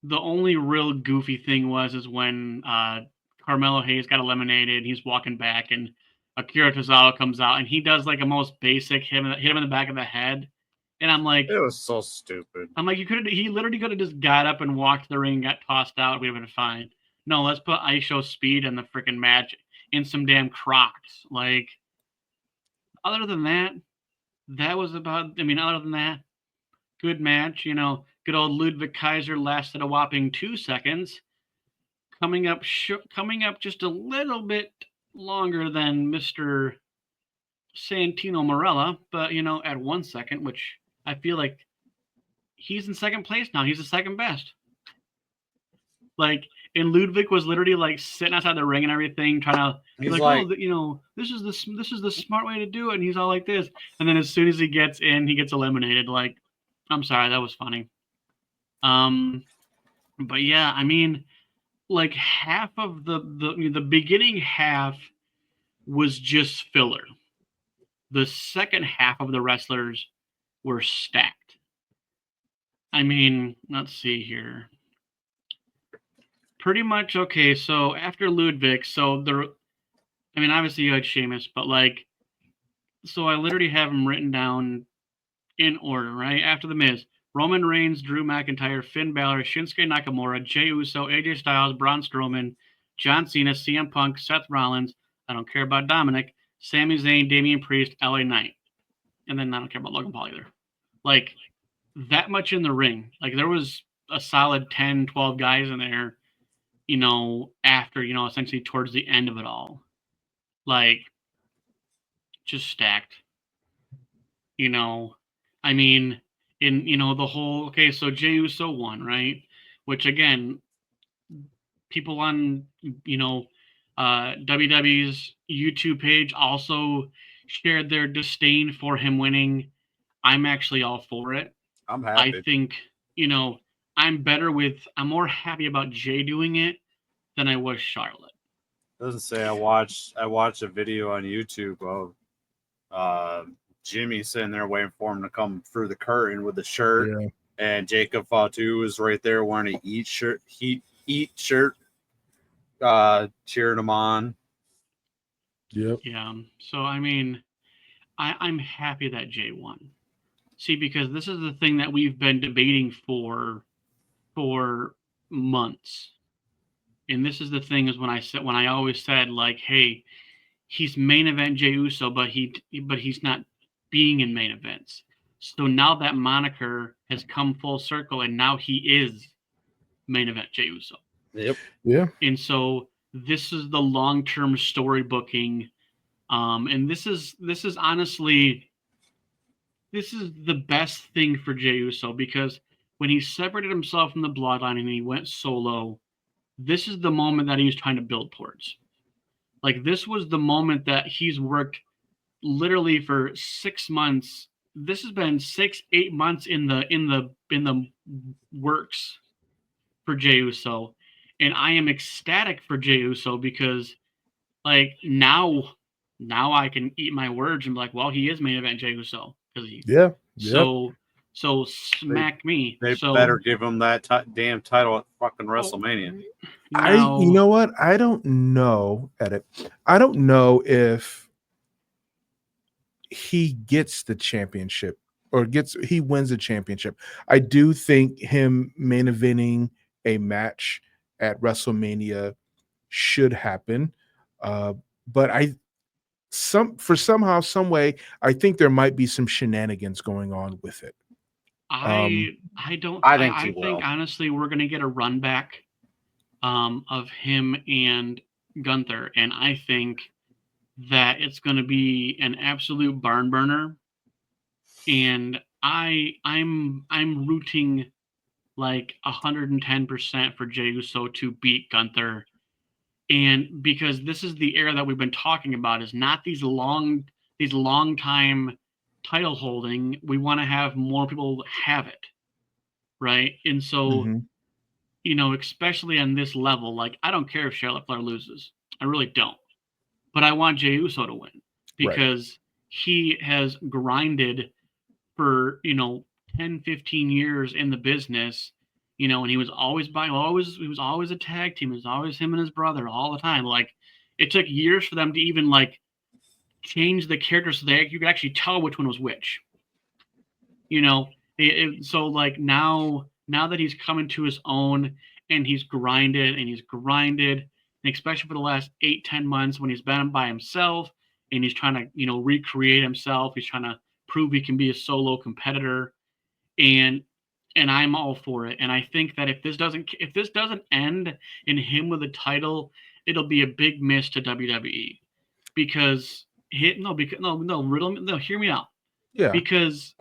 the only real goofy thing is when Carmelo Hayes got eliminated. He's walking back, and Akira Tozawa comes out, and he does like a most basic hit him in the back of the head, and I'm like, it was so stupid. I'm like, he literally could have just got up and walked to the ring, and got tossed out. We would have been fine. No, let's put ISO Speed in the freaking match in some damn Crocs. Like, other than that, other than that, good match. Good old Ludwig Kaiser lasted a whopping 2 seconds. Coming up just a little bit longer than Mr. Santino Marella, but at 1 second, which I feel like he's in second place now. He's the second best. Like, and Ludwig was literally like sitting outside the ring and everything, trying to oh, this is the smart way to do it. And he's all like this, and then as soon as he gets in, he gets eliminated. Like, I'm sorry, that was funny. But yeah, I mean, like half of the beginning half was just filler. The second half of the wrestlers were stacked. I mean, let's see here. Pretty much okay. So after Ludwig, obviously you had Sheamus, but like, so I literally have them written down in order, right? After The Miz, Roman Reigns, Drew McIntyre, Finn Balor, Shinsuke Nakamura, Jey Uso, AJ Styles, Braun Strowman, John Cena, CM Punk, Seth Rollins. I don't care about Dominic, Sami Zayn, Damian Priest, LA Knight. And then I don't care about Logan Paul either. Like, that much in the ring. Like, there was a solid 10, 12 guys in there, after, essentially towards the end of it all. Like, just stacked. I mean, in the whole so Jey Uso won, right? Which again, people on WWE's YouTube page also shared their disdain for him winning. I'm actually all for it. I'm I happy. think I'm more happy about Jay doing it than I was Charlotte. Doesn't say I watched a video on YouTube of Jimmy sitting there waiting for him to come through the curtain with the shirt, Yeah. and Jacob Fatu was right there wearing an Eat shirt, cheering him on. Yep. Yeah. So I mean, I'm happy that Jay won. See, because this is the thing that we've been debating for months. And this is the thing is when I always said like, hey, he's main event Jey Uso, but he's not being in main events. So now that moniker has come full circle, and now he is main event Jey Uso. Yep. Yeah. And so this is the long-term story booking, and this is honestly the best thing for Jey Uso, because when he separated himself from the bloodline and he went solo, this is the moment that he was trying to build towards. Like, this was the moment that he's worked literally for 6 months. This has been 6-8 months in the works for Jey Uso, and I am ecstatic for Jey Uso because like now I can eat my words and be like, well, he is main event Jey Uso because he. Yeah. Yep. So smack me. They So better give him that damn title at fucking WrestleMania. now, you know what? I don't know I don't know if he gets the championship or he wins the championship. I do think him main eventing a match at WrestleMania should happen. But somehow, some way, I think there might be some shenanigans going on with it. I think honestly we're gonna get a run back of him and Gunther, and I think that it's gonna be an absolute barn burner. And I'm rooting like 110% for Jey Uso to beat Gunther. And because this is the era that we've been talking about, is not these long time title holding. We want to have more people have it, right? And so, especially on this level, like I don't care if Charlotte Flair loses, I really don't, but I want Jey Uso to win because he has grinded for 10, 15 years in the business. And he was always a tag team. It was always him and his brother all the time. Like, it took years for them to even like change the character so that you could actually tell which one was which. So like now that he's coming to his own and he's grinded, and especially for the last 8-10 months when he's been by himself and he's trying to recreate himself. He's trying to prove he can be a solo competitor, and I'm all for it. And I think that if this doesn't end in him with a title, it'll be a big miss to WWE, because hear me out. Yeah. Because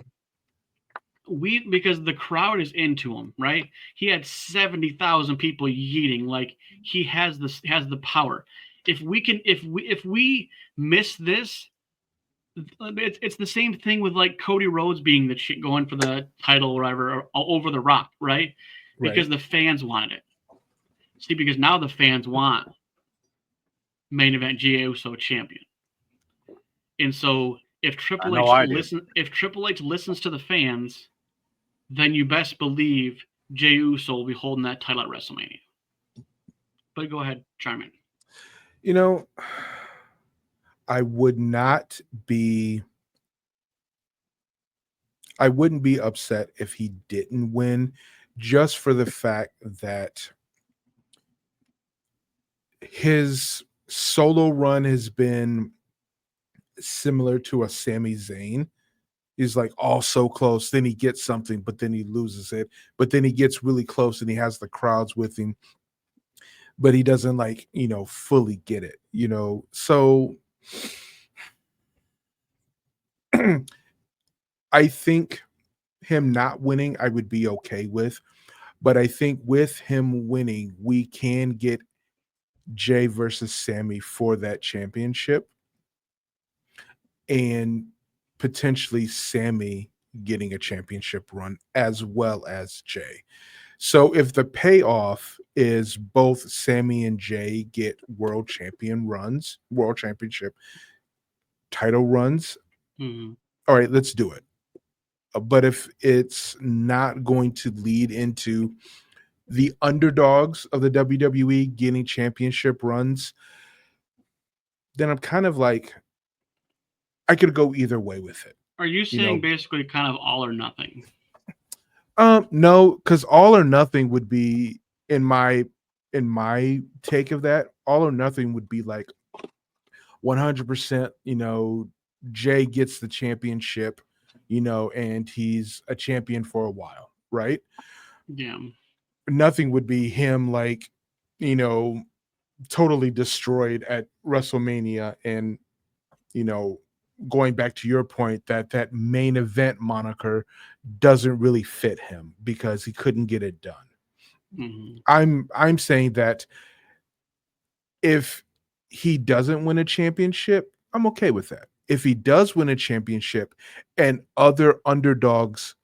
the crowd is into him, right? He had 70,000 people yeeting. Like, he has the power. If we miss this, it's the same thing with like Cody Rhodes being going for the title or whatever, or over The Rock, right? Because the fans wanted it. See, because now the fans want main event Jey Uso champion. And so if Triple H listens to the fans, then you best believe Jey Uso will be holding that title at WrestleMania. But go ahead, Charmin. I wouldn't be upset if he didn't win, just for the fact that his solo run has been similar to a Sami Zayn. He's like so close, then he gets something, but then he loses it. But then he gets really close and he has the crowds with him, but he doesn't fully get it, So I think him not winning, I would be okay with. But I think with him winning, we can get Jay versus Sammy for that championship, and potentially Sammy getting a championship run as well as Jay. So if the payoff is both Sammy and Jay get world championship title runs, Mhm. all right, let's do it. But if it's not going to lead into the underdogs of the WWE getting championship runs, then I'm kind of like, I could go either way with it. Are you You saying know, basically kind of all or nothing? No, because all or nothing would be in my take of that. All or nothing would be like 100%. Jay gets the championship, and he's a champion for a while, right? Yeah. Nothing would be him like, you know, totally destroyed at WrestleMania, and you know, going back to your point that that main event moniker doesn't really fit him because he couldn't get it done. Mhm. I'm saying that if he doesn't win a championship, I'm okay with that. If he does win a championship and other underdogs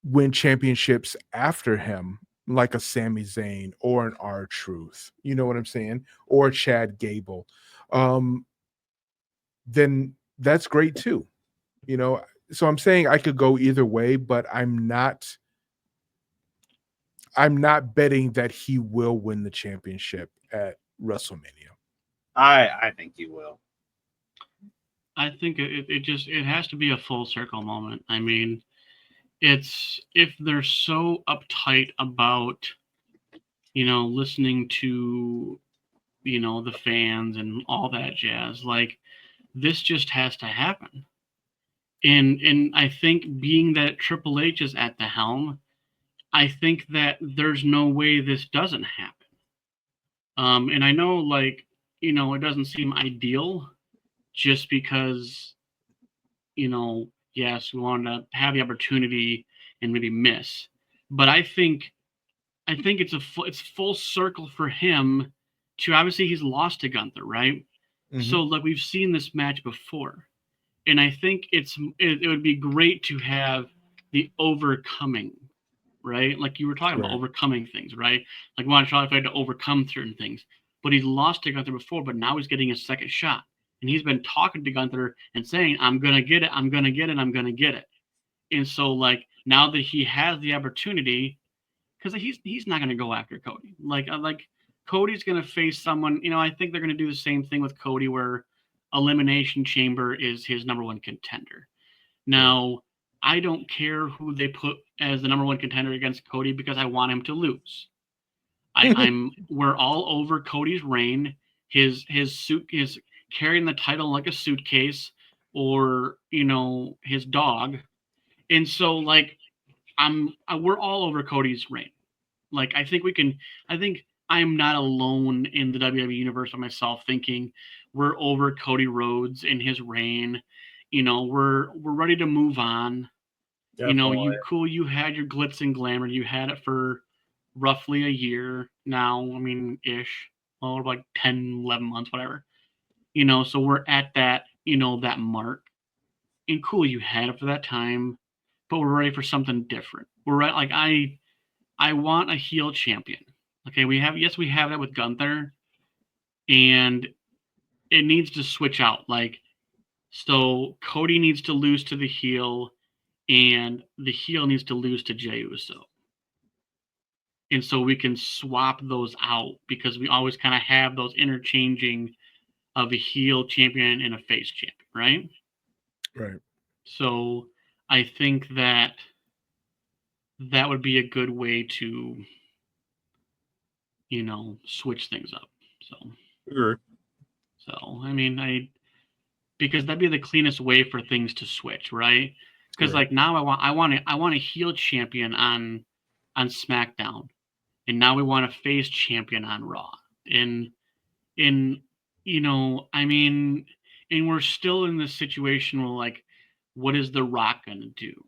win championships after him, like a Sami Zayn or an R Truth, you know what I'm saying? Or Chad Gable, um, then that's great too. You know, so I'm saying I could go either way, but I'm not betting that he will win the championship at WrestleMania. I think he will. I think it has to be a full circle moment. I mean, it's if they're so uptight about, listening to, the fans and all that jazz, like this just has to happen. And I think being that Triple H is at the helm, I think that there's no way this doesn't happen. And I know, like, it doesn't seem ideal just because, yes, we wanted to have the opportunity and maybe miss. But I think it's full circle for him to, obviously he's lost to Gunther, right? Mhm. So like we've seen this match before, and I think it would be great to have the overcoming, right? Like you were talking about Right. overcoming things, right? Like Montreal had to overcome certain things, but he's lost to Gunther before, but now he's getting a second shot, and he's been talking to Gunther and saying, "I'm gonna get it, I'm gonna get it, I'm gonna get it." And so like now that he has the opportunity, because he's not gonna go after Cody, like Cody's gonna face someone. I think they're gonna do the same thing with Cody, where Elimination Chamber is his number one contender. Right. Now, I don't care who they put as the number one contender against Cody because I want him to lose. We're all over Cody's reign. His suit is carrying the title like a suitcase, or his dog. And so like we're all over Cody's reign. Like I think I'm not alone in the WWE universe of myself thinking we're over Cody Rhodes in his reign. We're ready to move on. Definitely. You had your glitz and glamour. You had it for roughly a year now. I mean, ish. Well, like 10, 11 months, whatever. So we're at that, that mark. And cool, you had it for that time, but we're ready for something different. We're right. Like I want a heel champion. Okay, we have that with Gunther, and it needs to switch out. Like, so Cody needs to lose to the heel, and the heel needs to lose to Jey Uso. And so we can swap those out because we always kind of have those interchanging of a heel champion and a face champion, right? Right. So I think that that would be a good way to, switch things up. So, Agree. I mean, because that'd be the cleanest way for things to switch, right? Because Right. like now I want a heel champion on SmackDown, and now we want a face champion on Raw, and in I mean, and we're still in this situation where like, what is The Rock gonna do?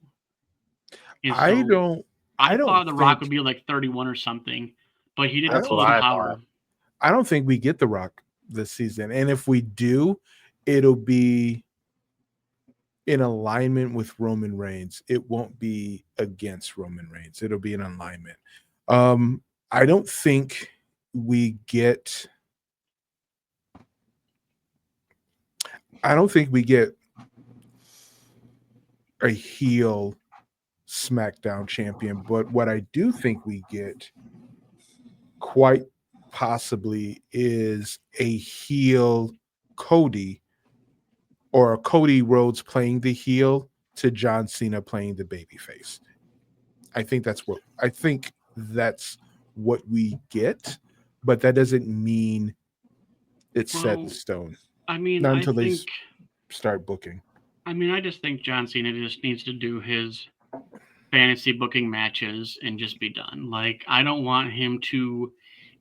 And I so don't. I don't thought The Rock think. would be like 31 or something, but he didn't That's pull what the I power. thought. I don't think we get The Rock this season, and if we do, it'll be in alignment with Roman Reigns. It won't be against Roman Reigns. It'll be in alignment. I don't think we get. I don't think we get a heel SmackDown champion, but what I do think we get quite possibly is a heel Cody or Cody Rhodes playing the heel to John Cena playing the babyface. I think that's what we get, but that doesn't mean it's set in Well, stone. I mean, Not I until they think. start booking. I mean, I just think John Cena just needs to do his fantasy booking matches and just be done. Like, I don't want him to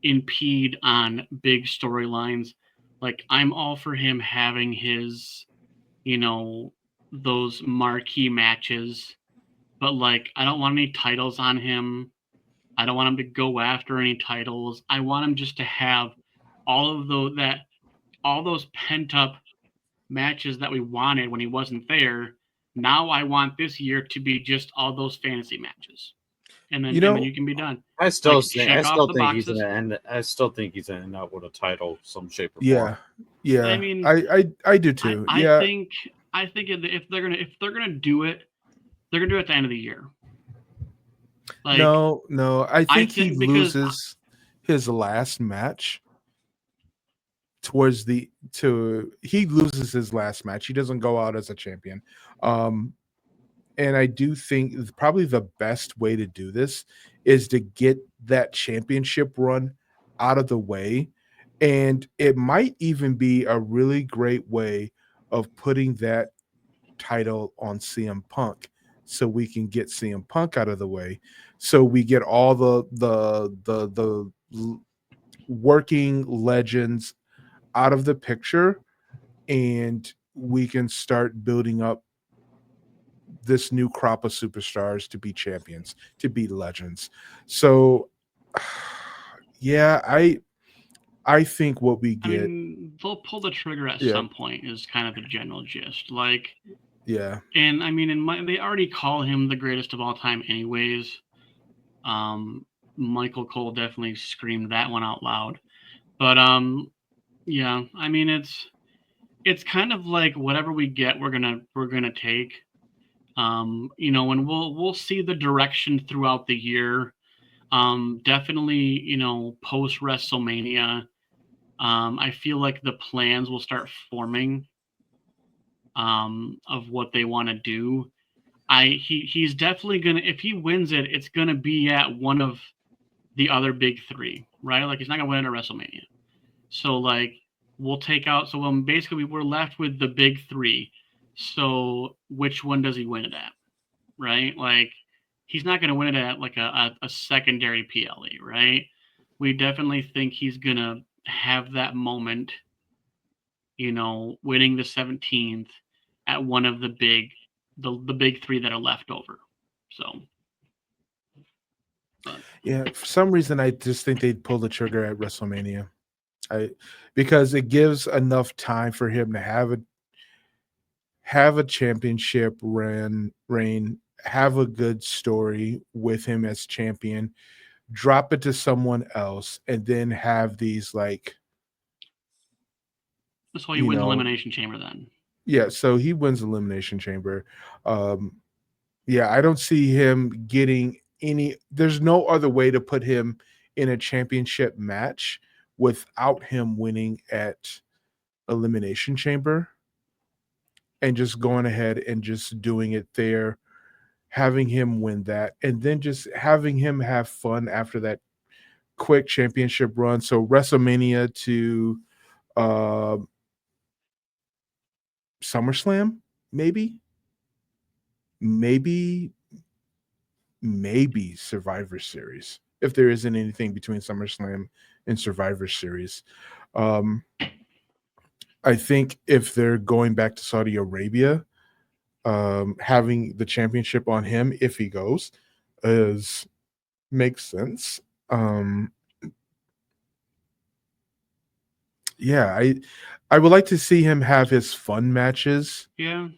impede on big storylines. Like, I'm all for him having his, those marquee matches, but like, I don't want any titles on him. I don't want him to go after any titles. I want him just to have all of those pent up matches that we wanted when he wasn't there. Now I want this year to be just all those fantasy matches, and then you can be done. I still Like, think check off the think he's boxes. gonna end. I still think he's gonna end up with a title, some shape or Yeah, form. yeah. I mean, I do too. I think if they're gonna do it, they're gonna do it at the end of the year. Like, no, I think he think because- loses his last match he loses his last match. He doesn't go out as a champion. And I do think probably the best way to do this is to get that championship run out of the way. And it might even be a really great way of putting that title on CM Punk so we can get CM Punk out of the way. So we get all the working legends out of the picture, and we can start building up this new crop of superstars to be champions, to be legends. So yeah, I think what we I get, mean, they'll pull the trigger at Yeah. some point is kind of the general gist. Like, yeah, and I mean, they already call him the greatest of all time, anyways. Michael Cole definitely screamed that one out loud, but yeah, I mean, it's kind of like whatever we get, we're gonna take. And we'll see the direction throughout the year. Definitely, post WrestleMania. I feel like the plans will start forming of what they want to do. He's definitely gonna, if he wins it, it's gonna be at one of the other big three, right? Like, he's not gonna win it at WrestleMania. So like, we'll take out. So basically we're left with the big three. So which one does he win it at, right? Like, he's not gonna win it at like a secondary PLE, right? We definitely think he's gonna have that moment, winning the 17th at one of the big three that are left over. So yeah. For some reason, I just think they'd pull the trigger at WrestleMania. Because it gives enough time for him to have a championship reign, have a good story with him as champion, drop it to someone else, and then have these like. So he wins Elimination Chamber then. Yeah, so he wins Elimination Chamber. Yeah, I don't see him getting any. There's no other way to put him in a championship match without him winning at Elimination Chamber and just going ahead and just doing it there, having him win that, and then just having him have fun after that quick championship run. So WrestleMania to SummerSlam, maybe Survivor Series, if there isn't anything between SummerSlam and Survivor Series. I think if they're going back to Saudi Arabia, having the championship on him if he goes makes sense. Yeah, I would like to see him have his fun matches. Yeah.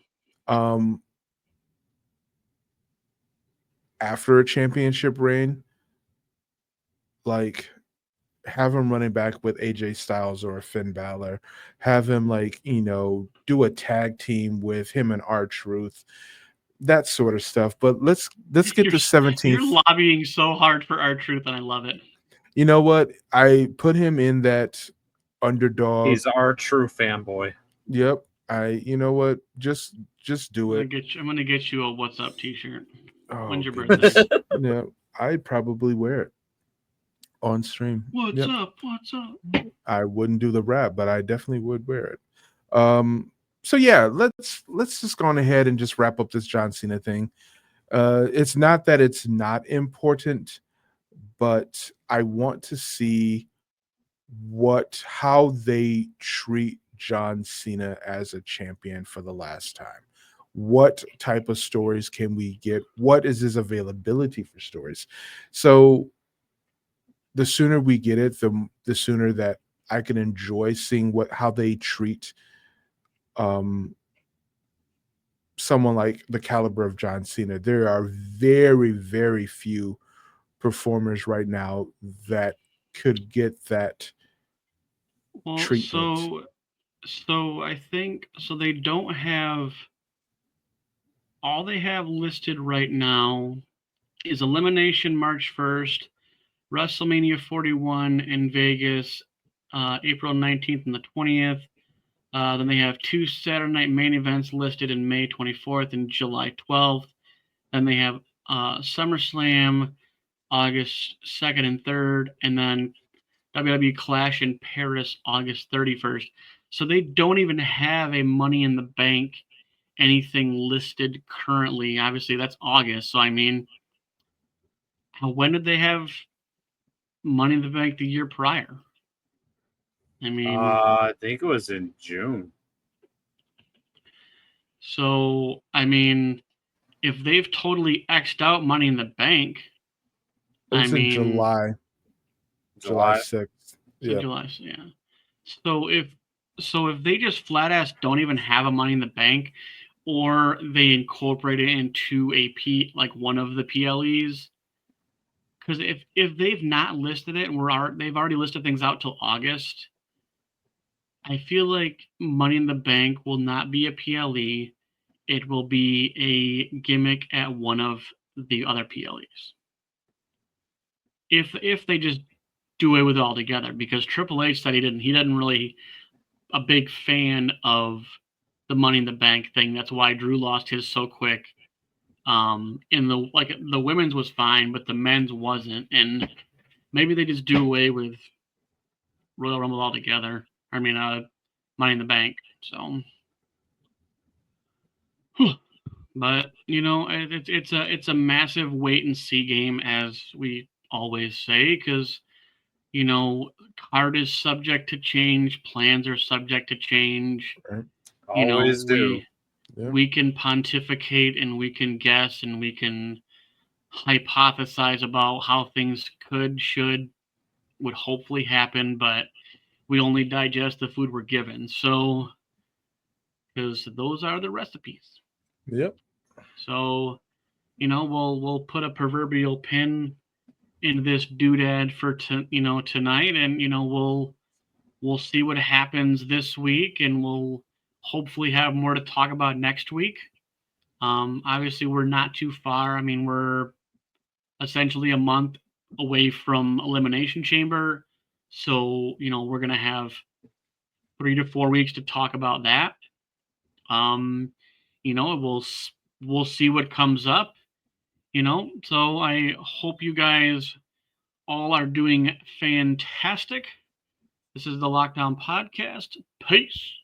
After a championship reign, like have him running back with AJ Styles or Finn Balor, have him do a tag team with him and R-Truth, that sort of stuff. But let's get the 17th. You're lobbying so hard for R-Truth, and I love it. You know what? I put him in that underdog. He's our true fanboy. Yep. You know what? Just do it. I'm gonna get you a "What's Up" T-shirt. Oh, When's your goodness. birthday? Yeah, I'd probably wear it on stream. What's Yep. up? What's up? I wouldn't do the rap, but I definitely would wear it. So yeah, let's just go on ahead and just wrap up this John Cena thing. It's not that it's not important, but I want to see how they treat John Cena as a champion for the last time. What type of stories can we get? What is his availability for stories? So the sooner we get it, the sooner that I can enjoy seeing how they treat someone like the caliber of John Cena. There are very, very few performers right now that could get that treatment. So I think they don't have. All they have listed right now is Elimination March 1st, WrestleMania 41 in Vegas, April 19th and the 20th. Then they have 2 Saturday night main events listed in May 24th and July 12th. Then they have SummerSlam, August 2nd and 3rd, and then WWE Clash in Paris, August 31st. So they don't even have a Money in the Bank anything listed currently. Obviously, that's August. So, I mean, when did they have Money in the Bank the year prior? I mean, I think it was in June. So, I mean, if they've totally X'd out Money in the Bank, It's in July 6th. Yeah. July, yeah. So if they just flat ass don't even have a Money in the Bank, or they incorporate it into like one of the PLEs, because if they've not listed it and they've already listed things out till August, I feel like Money in the Bank will not be a PLE. It will be a gimmick at one of the other PLEs. If they just do away with it altogether, because Triple H said he doesn't really a big fan of the Money in the Bank thing. That's why Drew lost his so quick. In the women's was fine, but the men's wasn't, and maybe they just do away with Royal Rumble altogether. I mean, Money in the Bank. So, but it's a massive wait and see game, as we always say, because card is subject to change, plans are subject to change. Right. Always do. We can pontificate and we can guess and we can hypothesize about how things would hopefully happen, but we only digest the food we're given. So, because those are the recipes. Yep. So, we'll put a proverbial pin in this doodad for tonight, and we'll see what happens this week, and we'll hopefully have more to talk about next week. Obviously, we're not too far. I mean, we're essentially a month away from Elimination Chamber, so we're gonna have 3 to 4 weeks to talk about that. We'll see what comes up. So I hope you guys all are doing fantastic. This is the Lockdown Podcast. Peace.